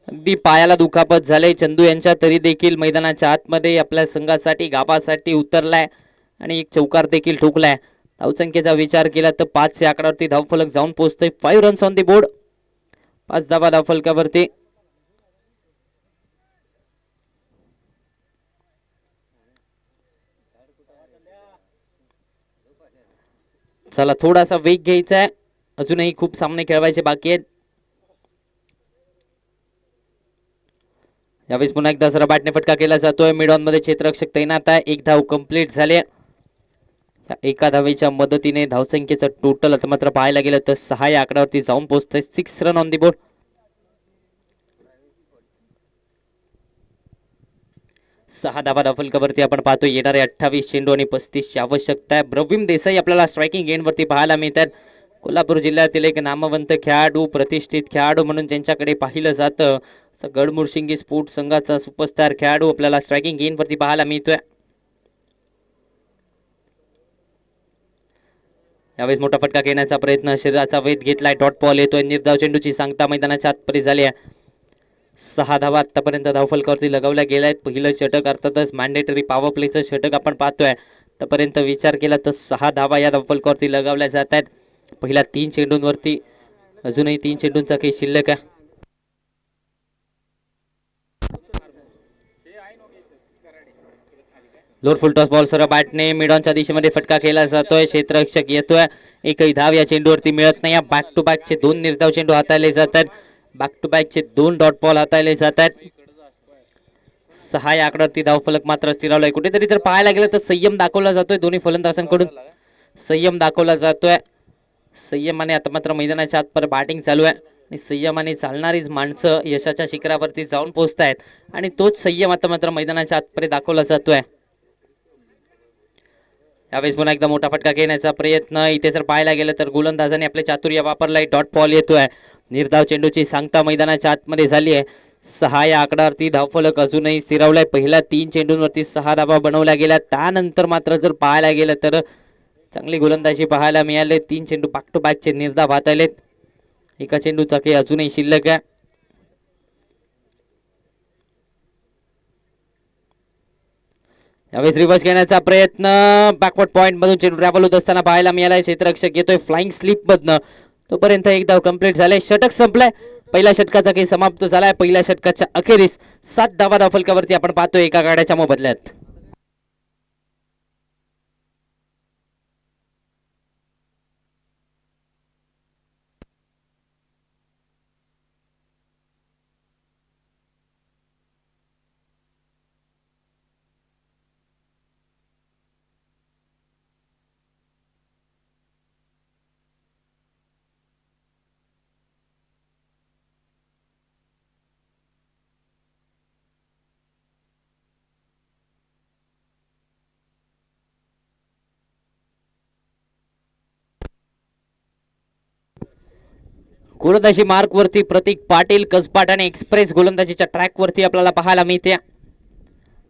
अगदी पायाला दुखापत झाले चंदू यांच्या, तरी देखील मैदानाच्या आतमध्ये आपल्या संघासाठी गावासाठी उतरलाय आणि एक चौकार देखील ठोकलाय. धावसंख्येचा विचार केला तर 5 या आकड्यावरती धावफलक जाऊन पोहोचतोय. 5 रन्स ऑन दी बोर्ड. 5 धावा धावफलकावरती. चला थोडासा वेग घ्यायचा आहे. अजूनही खूप सामने खेळवायचे बाकी आहेत. यावेळेस पुन्हा एकदा जरा बॅटने फटका केला जातोय. मिड ऑन मध्ये क्षेत्ररक्षक तैनात आहे. एक धाव कंप्लीट झाले. एका धावेच्या मदतीने धावसंख्येचं टोटल आता मात्र पाहायला गेलं तर 6 या आकड्यावरती जाऊन पोहोचतोय. 6 रन ऑन दी बोर्ड. 6 धावा धावफलकावरती आपण पाहतोय. येणारे 28 चेंडू आणि 35 ची आवश्यकता आहे. ब्रवीम देसाई आपल्याला स्ट्रायकिंग एंड वरती पाहायला मिळतात. कोल्हापूर जिल्ह्यातील एक नामवंत खेळाडू, प्रतिष्ठित खेळाडू म्हणून ज्यांच्याकडे पाहिलं जातं, गडमुडशिंगी स्पोर्ट्स संघाचा सुपरस्टार खेळाडू आपल्याला स्ट्रायकिंग एंड वरती पाहायला मिळतोय. यावेळेस मोठा फटका घेण्याचा प्रयत्न. शरीराचा वेध घेतलाय. डॉट बॉल येतोय. निर्धाव चेंडूची सांगता मैदानाच्या आतपर्यंत झाली आहे. 6 धावा आतापर्यंत धावफलकावरती लगवल्या गेल्या आहेत. पहिलं षटक अर्थातच मॅन्डेटरी पॉवर प्लेचं षटक आपण पाहतोय. आतापर्यंत विचार केला तर 6 धावा या धावफलकावरती लगवल्या जात आहेत. पहिल्या 3 चेंडूंवरती अजूनही 3 चेंडूंचा काही शिल्लक आहे. लोअर फुल टॉस बॉल सरळ बॅटने मिडॉनच्या दिशेमध्ये फटका केला जातोय. क्षेत्ररक्षक येतोय. एकही धाव या चेंडूवरती मिळत नाही. बॅक टू बॅकचे 2 निर्धाव चेंडू हाताळले जातात. बॅक टू बॅकचे 2 डॉट बॉल हाताळले जातात. 6 या आकड्यावरती धावफलक मात्र स्थिरावलाय. कुठेतरी जर पाहायला गेलं तर संयम दाखवला जातोय दोन्ही फलंदाजांकडून. संयम दाखवला जातोय. संयमाने आता मात्र मैदानाच्या आत बॅटिंग चालू आहे आणि संयमाने चालणारीच माणसं यशाच्या शिखरावरती जाऊन पोहोचतायत आणि तोच संयम आता मात्र मैदानाच्या आतपर्यंत दाखवला जातोय. यावेळेस पुन्हा एकदा मोठा फटका घेण्याचा प्रयत्न. इथे जर पाहायला गेलं तर गोलंदाजाने आपले चातुर्य वापरलाय. डॉट बॉल येतोय. निर्धाव चेंडूची सांगता मैदानाच्या आतमध्ये झाली आहे. 6 या आकड्यावरती धावफलक अजूनही स्थिरावलाय. पहिल्या 3 चेंडूंवरती 6 धावा बनवल्या गेल्या. त्यानंतर मात्र जर पाहायला गेलं तर चांगली गोलंदाजी पाहायला मिळाले. 3 चेंडू बॅक टू बॅकचे निर्धाव हात आलेत. एका चेंडूचा काही अजूनही शिल्लक आहे. यावेळेस रिव्हर्स घेण्याचा प्रयत्न, बॅकवर्ड पॉइंट मधून चेंडू ट्रॅव्हल होत असताना पाहायला मिळालाय. क्षेत्ररक्षक येतोय फ्लाइंग स्लिप मधनं. तोपर्यंत एक धाव कंप्लीट झाले. षटक संपलाय. पहिल्या षटकाचा काही समाप्त झालाय. पहिल्या षटकाच्या अखेरीस 7 धावा धावफलकावरती आपण पाहतोय एका गाड्याच्या मोबदल्यात. गोलंदाजी मार्क वरती प्रतीक पाटील कसबाट आणि एक्सप्रेस गोलंदाजीच्या ट्रॅक वरती आपल्याला पाहायला मिळते.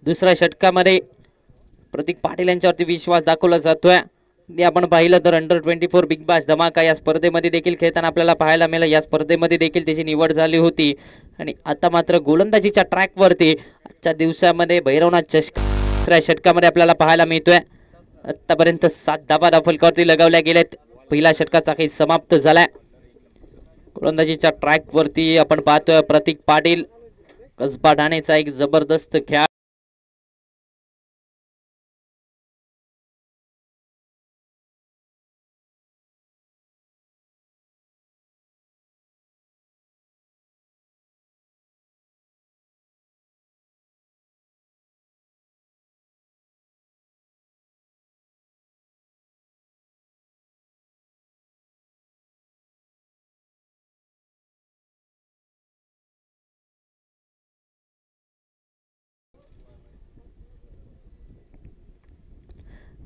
दुसऱ्या षटकामध्ये प्रतीक पाटील यांच्यावरती विश्वास दाखवला जातोय. आपण पाहिलं तर अंडर 24 बिग बॅश धमाका या स्पर्धेमध्ये देखील खेळताना आपल्याला पाहायला मिळालं. या स्पर्धेमध्ये देखील त्याची निवड झाली होती आणि आता मात्र गोलंदाजीच्या ट्रॅक वरती आजच्या दिवसामध्ये भैरवनाथ चषक दुसऱ्या षटकामध्ये आपल्याला पाहायला मिळतोय. आतापर्यंत 7 धावा धावफलकावरती लगावल्या गेल्यात. पहिल्या षटकाचा काही समाप्त झालाय. गोलंदाजीच्या ट्रॅक वरती आपण पाहतोय प्रतीक पाटील कसबा ठाणेचा एक जबरदस्त खेळ.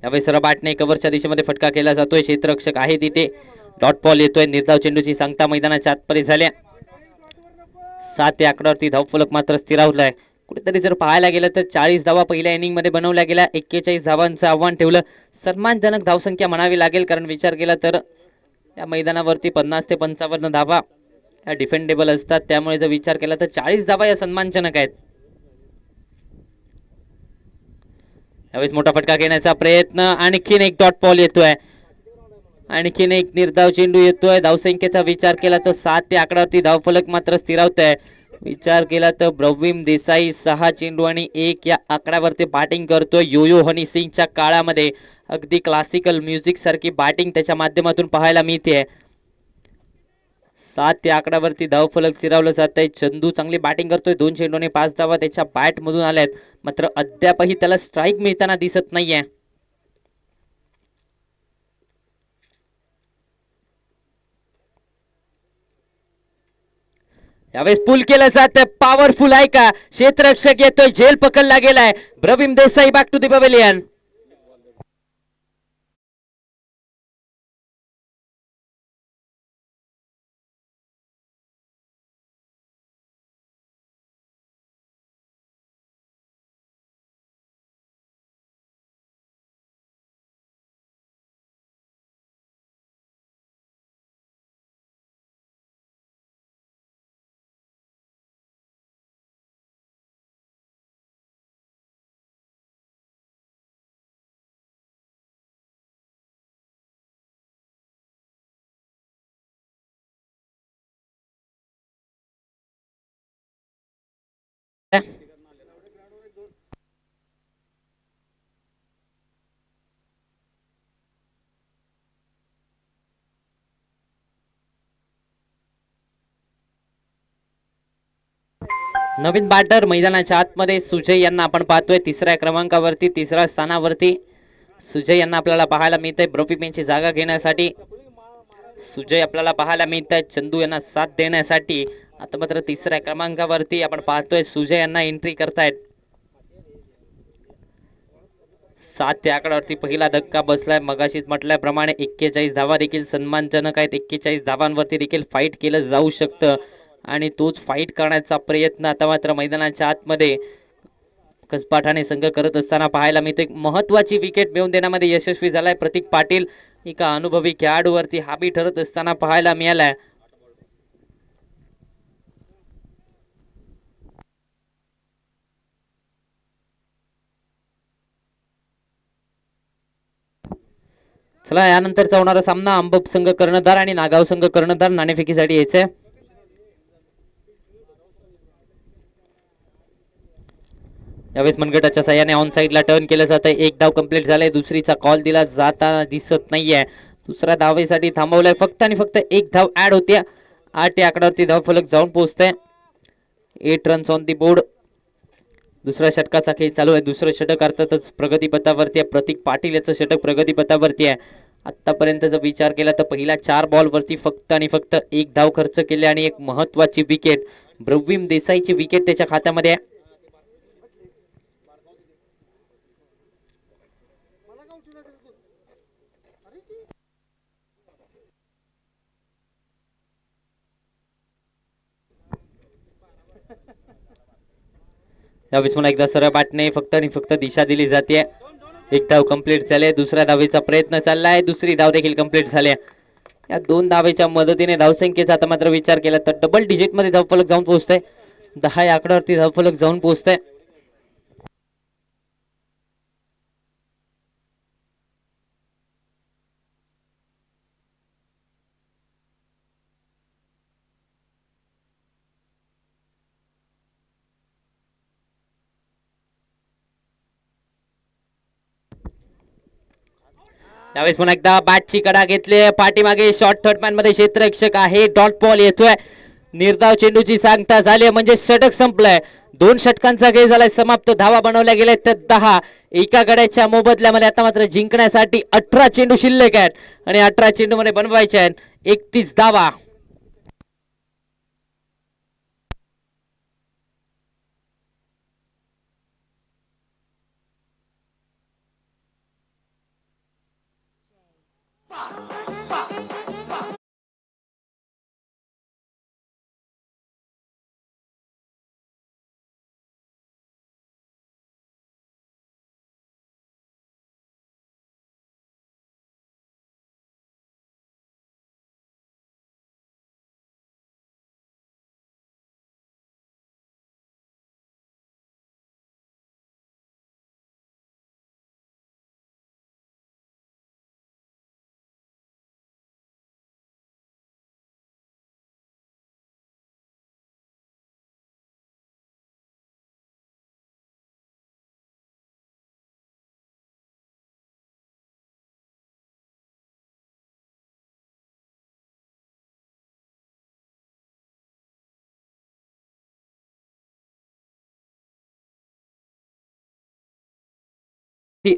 यावेळेस रबाटने कव्हरच्या दिशेमध्ये फटका केला जातोय. क्षेत्ररक्षक आहे तिथे. डॉट बॉल येतोय. निर्धाव चेंडूची सांगता मैदानाच्या आतपर्यंत झाल्या. 7 या आकड्यावरती धावफलक मात्र स्थिरावलाय. कुठेतरी जर पाहायला गेलं तर 40 धावा पहिल्या इनिंग मध्ये बनवल्या गेल्या. 41 धावांचं आव्हान ठेवलं. सन्मानजनक धावसंख्या म्हणावी लागेल, कारण विचार केला तर या मैदानावरती 50 ते 55 धावा या डिफेंडेबल असतात. त्यामुळे जर विचार केला तर 40 धावा या सन्मानजनक आहेत. यावेळेस मोठा फटका घेण्याचा प्रयत्न. आणखीन एक डॉट बॉल येतोय. आणखीन एक निर्धाव चेंडू येतोय. धावसंख्येचा विचार केला तर 7 या आकड्यावरती धावफलक मात्र स्थिरावत आहे. विचार केला तर ब्रवीम देसाई 6 चेंडू आणि 1 या आकड्यावरती बॅटिंग करतोय. योयो हनी सिंगच्या काळामध्ये अगदी क्लासिकल म्युझिक सारखी बॅटिंग त्याच्या माध्यमातून पाहायला मिळते. 7 या आकड्यावरती धावफलक स्थिरावलं जात आहे. चंदू चांगली बॅटिंग करतोय. 2 चेंडू आणि 5 धावा त्याच्या बॅट मधून आल्यात. मात्र अद्यापही त्याला स्ट्राईक मिळताना दिसत नाहीये. यावेळेस पुल केलं जात. पॉवरफुल आहे का? क्षेत्ररक्षक येतोय. झेल पकडला गेलाय. ब्रवीम Desai back to the pavilion. नवीन बॅटर मैदानाच्या आतमध्ये सुजय यांना आपण पाहतोय. 3ऱ्या क्रमांकावरती 3ऱ्या स्थानावरती सुजय यांना आपल्याला पाहायला मिळतंय. ब्रवीम यांची जागा घेण्यासाठी सुजय आपल्याला पाहायला मिळत आहे. चंदू यांना साथ देण्यासाठी आता मात्र 3ऱ्या क्रमांकावरती आपण पाहतोय सुजय यांना एंट्री करतायत. 7 या आकड्यावरती पहिला धक्का बसलाय. मगाशीच म्हटल्याप्रमाणे 41 धावा देखील सन्मानजनक आहेत. 41 धावांवरती देखील फाईट केलं जाऊ शकतं आणि तोच फाईट करण्याचा प्रयत्न आता मात्र मैदानाच्या आतमध्ये कसबा ठाणे संघ करत असताना पाहायला मिळतो. एक महत्वाची विकेट मिळवून देण्यामध्ये यशस्वी झालाय प्रतीक पाटील. एका अनुभवी खेळाडूवरती हाबी ठरत असताना पाहायला मिळालाय. चला यानंतरचा होणारा सामना अंबप संघ कर्णधार आणि नागाव संघ कर्णधार नाणेफेकीसाठी यायचंय. यावेळेस मनगटाच्या साह्याने ऑन साइडला टर्न केलं जात आहे. एक धाव कंप्लीट झालाय. दुसरीचा कॉल दिला जाताना दिसत नाहीये. दुसऱ्या धावेसाठी थांबवलाय. फक्त आणि फक्त एक धाव ऍड होते. 8 या आकड्यावरती धाव फलक जाऊन पोहोचते. 8 रन्स ऑन दी बोर्ड. दुसऱ्या षटकाचा खेळ चालू आहे. दुसरं षटक अर्थातच प्रगतीपथावरती आहे. प्रतीक पाटील याचं षटक प्रगतीपथावरती आहे. आतापर्यंत जर विचार केला तर पहिल्या 4 बॉलवरती फक्त आणि फक्त एक धाव खर्च केले आणि एक महत्वाची विकेट ब्रवीम देसाईची विकेट त्याच्या खात्यामध्ये आहे. यावेळेस पुन्हा एकदा सरळ बॅटने फक्त आणि फक्त दिशा दिली जाते. एक धाव कंप्लीट झाले. दुसऱ्या धावेचा प्रयत्न चाललाय. दुसरी धाव देखील कंप्लीट झाली. या 2 धावेच्या मदतीने धावसंख्येचा आता मात्र विचार केला तर डबल डिजिट मध्ये धावफलक जाऊन पोहोचते. 10 या आकड्यावरती धावफलक जाऊन पोहोचते. यावेळेस पुन्हा एकदा बॅटची कडा घेतली. पाठीमागे शॉर्ट थर्ड मॅन मध्ये क्षेत्ररक्षक आहे. डॉट बॉल येतोय. निर्धाव चेंडूची सांगता झाली म्हणजे षटक संपलंय. 2 षटकांचा खेळ झालाय समाप्त. धावा बनवल्या गेल्या तर 10. एका गड्याच्या मोबदल्यामध्ये आता मात्र जिंकण्यासाठी 18 चेंडू शिल्लक आहेत आणि 18 चेंडू मध्ये बनवायचे आहेत 31 धावा.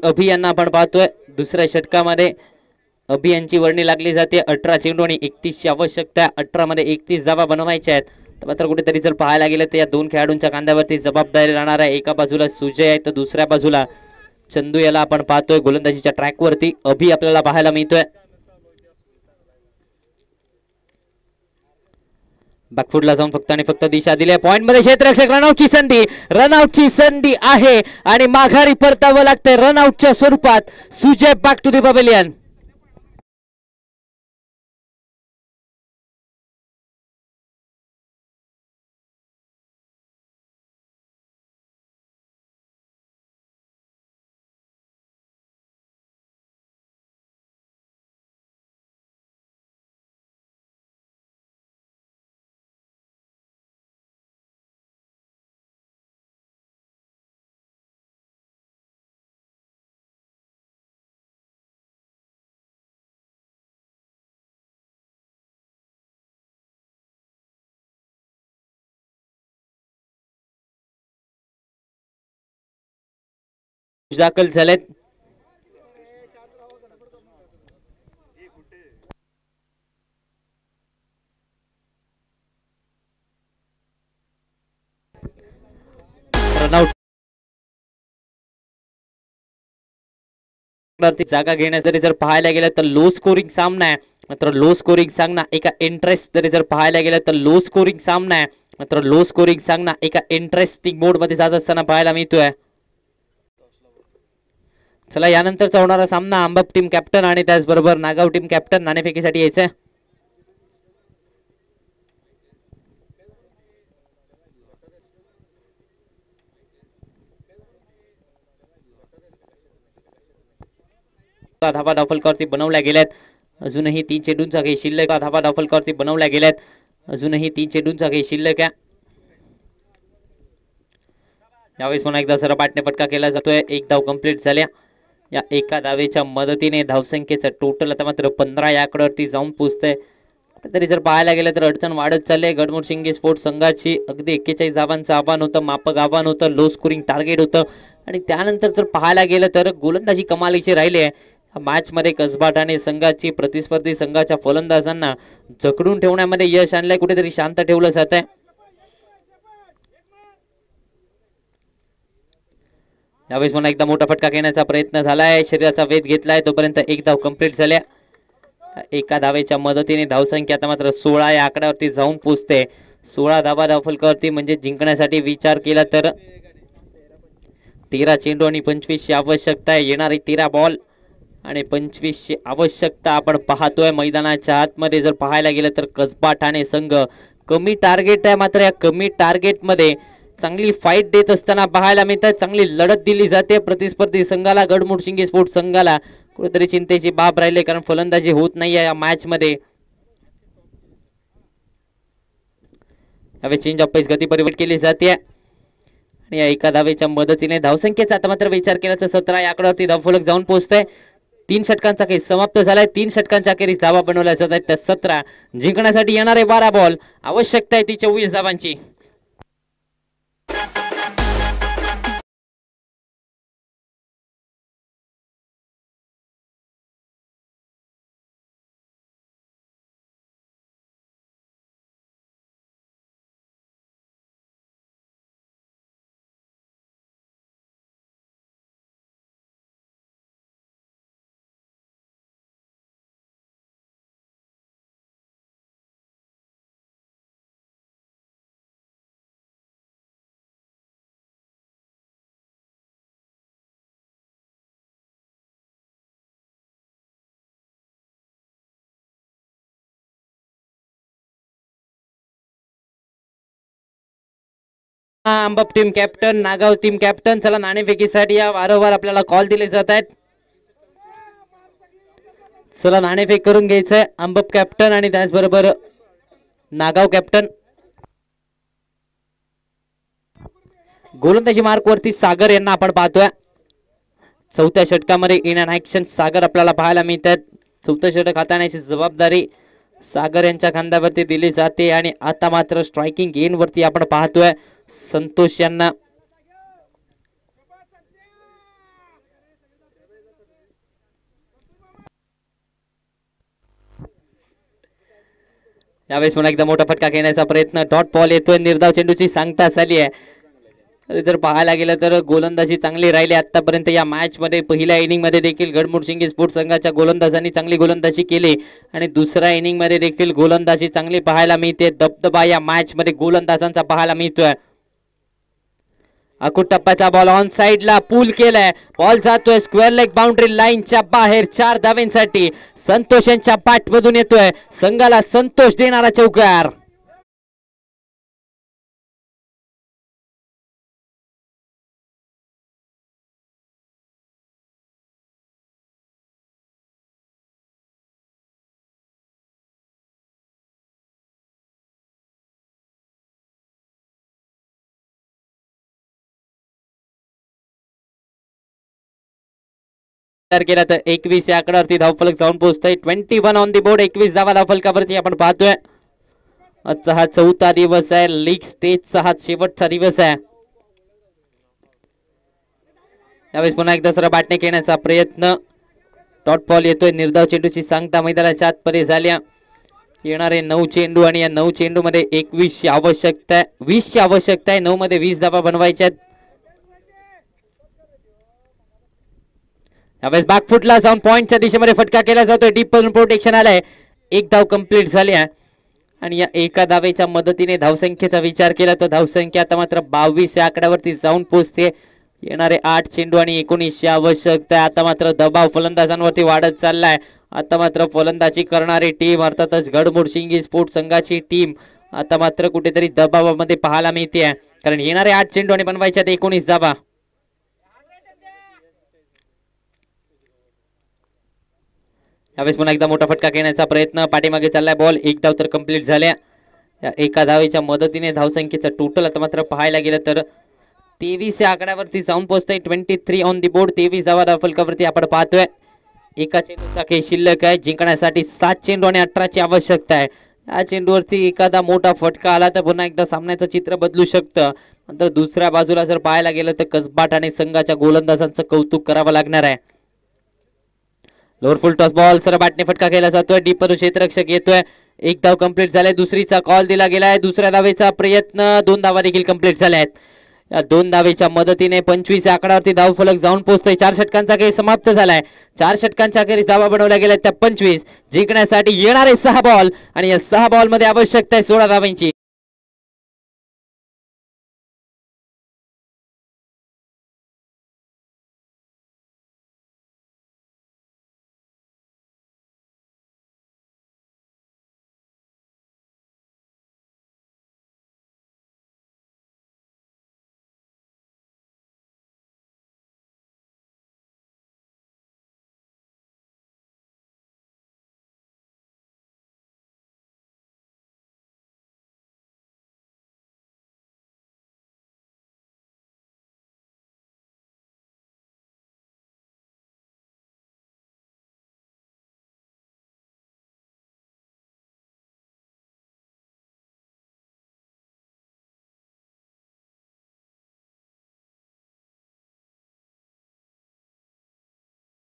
अभि यांना आपण पाहतोय दुसऱ्या षटकामध्ये. अभि यांची वर्णी लागली जाते. 18 चेंडू आणि 31 ची आवश्यकता. 18 मध्ये 31 धावा बनवायच्या आहेत. तर मात्र कुठेतरी जर पाहायला गेलं तर या 2 खेळाडूंच्या खांद्यावरती जबाबदारी राहणार आहे. एका बाजूला सुजय आहे तर दुसऱ्या बाजूला चंदू याला आपण पाहतोय गोलंदाजीच्या ट्रॅक वरती. अभि आपल्याला पाहायला मिळतोय. बॅकफुटला जाऊन फक्त आणि फक्त दिशा दिली. पॉइंट मध्ये क्षेत्ररक्षक. रनआउटची संधी. रनआउटची संधी आहे आणि माघारी परतावं लागतंय रनआउटच्या स्वरूपात. Sujay back to the pavilion. दाखल झालेत. रनआउट जागा घेण्यासाठी जर पाहायला गेलं तर लो स्कोरिंग सामना आहे. मात्र लो स्कोरिंग सामना एका इंटरेस्ट तरी जर पाहायला गेलं तर लो स्कोरिंग सामना आहे. मात्र लो स्कोरिंग सामना एका इंटरेस्टिंग मोड मध्ये जात असताना पाहायला मिळतोय. चला यानंतरचा होणारा सामना अंबप टीम कॅप्टन आणि त्याचबरोबर नागाव टीम कॅप्टन नाणेफेकीसाठी यायचंय. धावा धावफलकावरती बनवल्या गेल्यात. अजूनही 3 चेंडूंचा काही शिल्लक. धावा धावफलकावरती बनवल्या गेल्यात. अजूनही 3 चेंडूंचा काही शिल्लक आहे. यावेळेस पुन्हा एकदा सरपाटने फटका केला जातोय. एक धाव कंप्लीट झाल्या. या एका धावेच्या मदतीने धावसंख्येचं टोटल आता मात्र 15 या आकड्यावरती जाऊन पोहोचतंय. तरी जर पाहायला गेलं तर अडचण वाढत चालली. गडमुडशिंगे स्पोर्ट्स संघाची अगदी 41 धावांचं आव्हान होतं. मापक आव्हान होतं. लो स्कोरिंग टार्गेट होतं. आणि त्यानंतर जर पाहायला गेलं तर गोलंदाजी कमालीची राहिली आहे. मॅच मध्ये कसबा ठाणे संघाची प्रतिस्पर्धी संघाच्या फलंदाजांना जखडून ठेवण्यामध्ये यश आणलंय. कुठेतरी शांत ठेवलं जात आहे. यावेळेस पुन्हा एकदा मोठा फटका घेण्याचा प्रयत्न झालाय. शरीराचा वेध घेतलाय. तोपर्यंत एक धाव कंप्लीट झाल्या. एका धावेच्या मदतीने धावसंख्या आता मात्र 16 या आकड्यावरती जाऊन पोहोचते. 16 धावा धावफलकावरती म्हणजे जिंकण्यासाठी विचार केला तर 13 चेंडू आणि 25 आवश्यकता आहे. येणारी 13 बॉल आणि 25 आवश्यकता आपण पाहतोय. मैदानाच्या आतमध्ये जर पाहायला गेलं तर कसबा ठाणे संघ कमी टार्गेट आहे. मात्र या कमी टार्गेट मध्ये चांगली फाईट देत असताना पाहायला मिळतात. चांगली लढत दिली जाते प्रतिस्पर्धी संघाला. गडमुडशिंगे स्पोर्ट्स संघाला कुठेतरी चिंतेची बाब राहिली कारण फलंदाजी होत नाही या मॅच मध्ये. यावेळी चेंज ऑफ पेस गती परिवर्तन केली जाते आणि या एका धावेच्या मदतीने धावसंख्येचा आता मात्र विचार केला तर 17 या आकड्यावरती धावफलक जाऊन पोहोचतोय. 3 षटकांचा खेळ समाप्त झालाय. 3 षटकांच्या अखेरीस धावा बनवल्या जात आहेत. त्या 17 जिंकण्यासाठी येणारे 12 बॉल आवश्यकता आहे ती 24 धावांची. Ambap team captain Nagaon team captain. चला नाणेफेकीसाठी या वारंवार आपल्याला कॉल दिले जात आहेत. चला नाणेफेक करून घ्यायचंय. अंबप कॅप्टन आणि त्याचबरोबर नागाव कॅप्टन. गोलंदाजी मार्क वरती सागर यांना आपण पाहतोय. 4थ्या षटकामध्ये इन अँड ऍक्शन सागर आपल्याला पाहायला मिळतात. 4थं षटक हाताळण्याची जबाबदारी सागर यांच्या खांद्यावरती दिली जाते आणि आता मात्र स्ट्रायकिंग गेन वरती आपण पाहतोय संतोष यांना. यावेळेस पुन्हा एकदा मोठा फटका घेण्याचा प्रयत्न. डॉट बॉल येतोय. निर्धाव चेंडूची सांगता झाली आहे. जर पाहायला गेलं तर गोलंदाजी चांगली राहिली आतापर्यंत या मॅच मध्ये. पहिल्या इनिंग मध्ये देखील गडमुडशिंगे स्पोर्ट्स संघाच्या गोलंदाजांनी चांगली गोलंदाजी केली आणि दुसऱ्या इनिंग मध्ये देखील गोलंदाजी चांगली पाहायला मिळते. दबदबा या मॅच मध्ये गोलंदाजांचा पाहायला मिळतोय. अकुट टप्प्याचा बॉल ऑन साइडला पूल केलाय. बॉल जातोय स्क्वेअर लेग बाउंड्री लाईनच्या बाहेर. 4 धावेंसाठी संतोष यांच्या बॅटमधून येतोय संघाला संतोष देणारा चौकार. केला तर 21 या आकड्यावरती धावफलक जाऊन पोहोचतोय. 21 ऑन दी बोर्ड. 21 धावा धावफलकावरती आपण पाहतोय. आजचा हा 4था दिवस आहे. लीग स्टेजचा हा शेवटचा दिवस आहे. यावेळेस पुन्हा एकदा सर बॅटने खेळण्याचा प्रयत्न. डॉट बॉल येतोय. निर्धाव चेंडूची सांगता मैदानाच्या आतमध्ये झाल्या. येणारे 9 चेंडू आणि या 9 चेंडू मध्ये 21 ची आवश्यकता आहे. 20 ची आवश्यकता आहे. 9 मध्ये 20 धावा बनवायच्या. यावेळेस बॅकफुटला जाऊन पॉइंटच्या दिशेमध्ये फटका केला जातोय. डीप प्रोटेक्शन आलाय. 1 धाव कंप्लीट झाली आहे आणि या एका धावेच्या मदतीने धावसंख्येचा विचार केला तर धावसंख्या आता मात्र 22 या आकड्यावरती जाऊन पोहोचते. येणारे 8 चेंडू आणि 19ची आवश्यकता आहे. आता मात्र दबाव फलंदाजांवरती वाढत चाललाय. आता मात्र फलंदाजी करणारी टीम अर्थातच गडमुड शिंगी स्पोर्ट्स संघाची टीम आता मात्र कुठेतरी दबावामध्ये पाहायला मिळते, कारण येणारे 8 चेंडू आणि बनवायचे 19 धावा. यावेळेस पुन्हा एकदा मोठा फटका घेण्याचा प्रयत्न, पाठीमागे चाललाय बॉल, एक धाव तर कंप्लीट झाल्या. एका धावेच्या मदतीने धावसंख्येचं टोटल आता मात्र पाहायला गेलं तर 23 या आकड्यावरती जाऊन पोहोचतंय. 23 ऑन दी बोर्ड, 23 धावा धावफलकावरती आपण पाहतोय. एका चेंडूचा खेळ शिल्लक आहे. जिंकण्यासाठी 7 चेंडू आणि 18ची आवश्यकता आहे. या चेंडूवरती एखादा मोठा फटका आला तर पुन्हा एकदा सामन्याचं चित्र बदलू शकतं. नंतर दुसऱ्या बाजूला जर पाहायला गेलं तर कसबाट आणि संघाच्या गोलंदाजांचं कौतुक करावं लागणार आहे. लोअर फुल टॉस बॉल सर बॅटने फटका केला जातोय. डीप मधून क्षेत्ररक्षक येतोय. एक धाव कंप्लीट झाले. दुसरीचा कॉल दिला गेलाय. दुसऱ्या धावेचा प्रयत्न, 2 धावा देखील कंप्लीट झाल्या आहेत. या 2 धावेच्या मदतीने 25 या आकड्यावरती धाव फलक जाऊन पोहोचतोय. 4 षटकांचा खेळ समाप्त झालाय. 4 षटकांच्या अखेरीस धावा बनवल्या गेल्या त्या 25. जिंकण्यासाठी येणारे 6 बॉल आणि या 6 बॉल मध्ये आवश्यकता आहे 16 धावांची.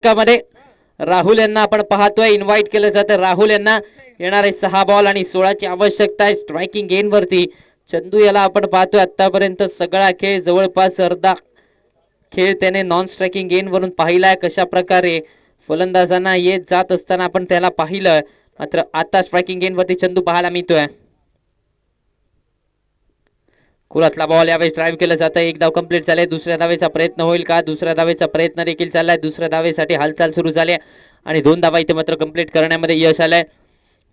मध्ये राहुल यांना आपण पाहतोय, इन्व्हाइट केलं जातं. राहुल यांना येणारे 6 बॉल आणि 16ची आवश्यकता आहे स्ट्रायकिंग गेन वरती. चंदू याला आपण पाहतोय आतापर्यंत सगळा खेळ जवळपास अर्धा खेळ त्याने नॉन स्ट्रायकिंग गेन वरून पाहिलाय. कशा प्रकारे फलंदाजांना येत जात असताना आपण त्याला पाहिलं, मात्र आता स्ट्रायकिंग गेन वरती चंदू पाहायला मिळतोय. कुरातला बॉल यावेळेस ड्राईव्ह केलं जातं. एक धाव कंप्लीट झाले. दुसऱ्या धावेचा प्रयत्न होईल का? दुसऱ्या धावेचा प्रयत्न देखील चाललाय. दुसऱ्या धावेसाठी हालचाल सुरू झाली आणि 2 धावा इथे मात्र कंप्लीट करण्यामध्ये यश आलंय.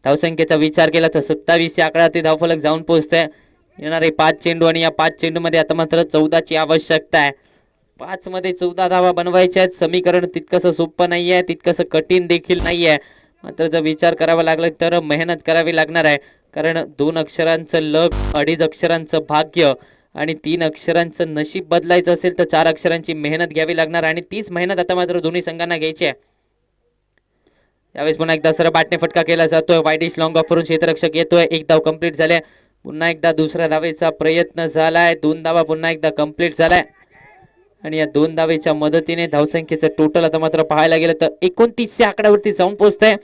धावसंख्येचा विचार केला तर 27 या आकडा ते धावफलक जाऊन पोहोचतंय. येणारे 5 चेंडू आणि या 5 चेंडू मध्ये आता मात्र 14ची आवश्यकता आहे. 5 मध्ये 14 धावा बनवायच्या आहेत. समीकरण तितकंसं सोपं नाहीये, तितकंसं कठीण देखील नाहीये. मात्र जर विचार करावा लागला तर मेहनत करावी लागणार आहे, कारण 2 अक्षरांचं लक, 2.5 अक्षरांचं भाग्य आणि 3 अक्षरांचं नशीब बदलायचं असेल तर 4 अक्षरांची मेहनत घ्यावी लागणार आणि तीच मेहनत आता मात्र दोन्ही संघांना घ्यायची आहे. यावेळेस पुन्हा एकदा सर बॅटने फटका केला जातोय. वाईडिश लॉंग ऑफ वरून क्षेत्ररक्षक येतोय. एक धाव कंप्लीट झाले. पुन्हा एकदा दुसऱ्या धावेचा प्रयत्न झालाय. 2 धावा पुन्हा एकदा कंप्लीट झालाय आणि या 2 धावेच्या मदतीने धावसंख्येचं टोटल आता मात्र पाहायला गेलं तर 29 या आकड्यावरती जाऊन पोहोचतंय.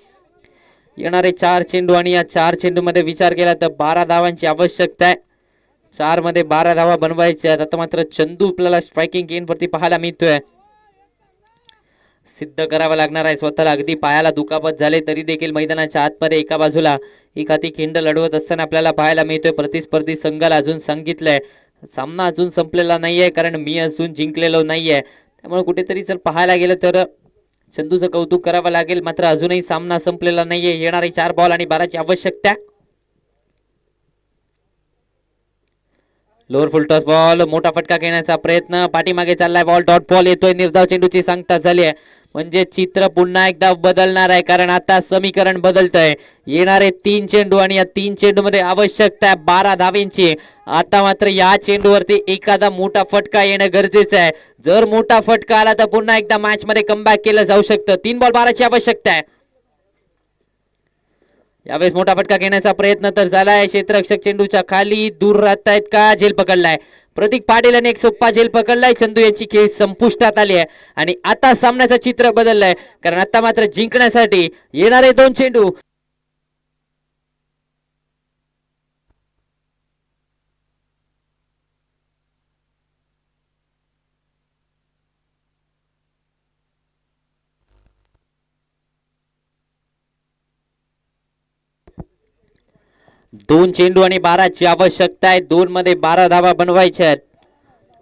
येणारे 4 चेंडू आणि या 4 चेंडू मध्ये विचार केला तर 12 धावांची आवश्यकता आहे. 4 मध्ये 12 धावा बनवायच्या आहेत. आता मात्र चंदू आपल्याला स्ट्रायकिंग गेन वरती पाहायला मिळतोय. सिद्ध करावं लागणार आहे स्वतःला. अगदी पायाला दुखापत झाले तरी देखील मैदानाच्या आतमध्ये एका बाजूला एखादी खिंड लढवत असताना आपल्याला पाहायला मिळतोय. प्रतिस्पर्धी संघाला अजून सांगितलंय सामना अजून संपलेला नाहीये, कारण मी अजून जिंकलेलो नाहीये. त्यामुळे कुठेतरी जर पाहायला गेलं तर चंदूचं कौतुक करावं लागेल. मात्र अजूनही सामना संपलेला नाहीये. येणारे 4 बॉल आणि 12ची आवश्यकता. लोअर फुल टॉस बॉल, मोठा फटका घेण्याचा प्रयत्न, पाठीमागे चाललाय बॉल, डॉट बॉल येतोय. निर्धाव चेंडूची सांगता झाली आहे, म्हणजे चित्र पुन्हा एकदा बदलणार आहे, कारण आता समीकरण बदलतंय. येणारे 3 चेंडू आणि या 3 चेंडू मध्ये आवश्यकता आहे 12 धावेंची. आता मात्र या चेंडूवरती एखादा मोठा फटका येणं गरजेचं आहे. जर मोठा फटका आला तर पुन्हा एकदा मॅच मध्ये कमबॅक केलं जाऊ शकतं. 3 बॉल 12ची आवश्यकता आहे. यावेळेस मोठा फटका घेण्याचा प्रयत्न तर झालाय. क्षेत्ररक्षक चेंडूच्या खाली दूर राहतायत का? झेल पकडलाय प्रतीक पाटील आणि एक सोप्पा झेल पकडलाय. चंदू यांची खेळ संपुष्टात आली आहे आणि आता सामन्याचं चित्र बदललंय, कारण आता मात्र जिंकण्यासाठी येणारे 2 चेंडू दोन चेंडू आणि 12ची आवश्यकता आहे. 2 मध्ये 12 धावा बनवायच्या आहेत.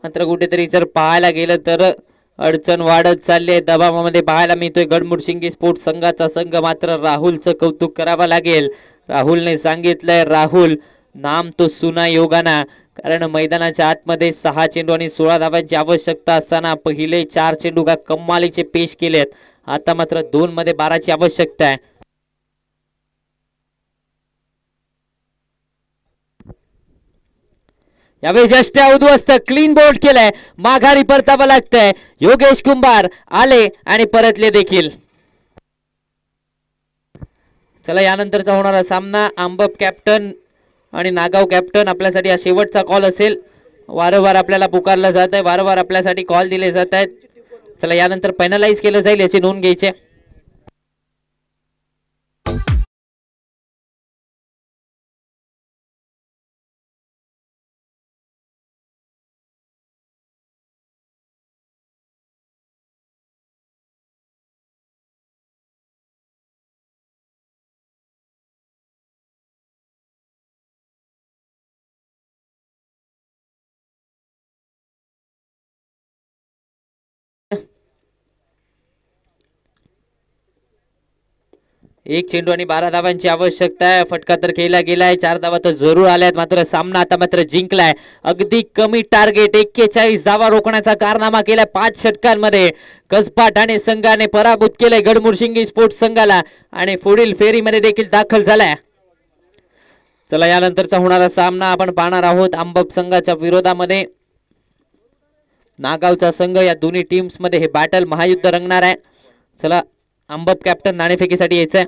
मात्र कुठेतरी जर पाहायला गेलं तर अडचण वाढत चालली आहे. दबावामध्ये पाहायला मिळतोय गडमुडशिंगी स्पोर्ट्स संघाचा संघ. मात्र राहुलचं कौतुक करावं लागेल. राहुलने सांगितलंय, राहुल नाम तो सुना योगाना, कारण मैदानाच्या आतमध्ये 6 चेंडू आणि 16 धावांची आवश्यकता असताना पहिले 4 चेंडू का कमालीचे पेश केलेत. आता मात्र 2 मध्ये 12ची आवश्यकता आहे. यावेळी यष्ट्या उद्ध्वस्त, क्लीन बोल्ड केलाय, माघारी परतावं लागतंय. योगेश कुंभार आले आणि परतले देखील. चला यानंतरचा होणारा सामना आंबप कॅप्टन आणि नागाव कॅप्टन, आपल्यासाठी हा शेवटचा कॉल असेल. वारंवार आपल्याला पुकारलं जात आहे, वारंवार आपल्यासाठी कॉल दिले जात आहेत. चला यानंतर पेनलाइज केलं जाईल, याची नोंद घ्यायची. एक चेंडू आणि 12 धावांची आवश्यकता आहे. फटका तर केला गेलाय, 4 धावा तर जरूर आल्यात. मात्र सामना आता मात्र जिंकलाय. अगदी कमी टार्गेट 41 धावा रोखण्याचा कारनामा केलाय 5 षटकांमध्ये. कसबा ठाणे संघाने पराभूत केलंय गडमुडशिंगी स्पोर्ट्स संघाला आणि पुढील फेरीमध्ये देखील दाखल झालाय. चला यानंतरचा होणारा सामना आपण पाहणार आहोत. आंबप संघाच्या विरोधामध्ये नागावचा संघ. या दोन्ही टीम्स मध्ये हे बॅटल महायुद्ध रंगणार आहे. चला आंबप कॅप्टन नाणेफेकीसाठी यायचंय.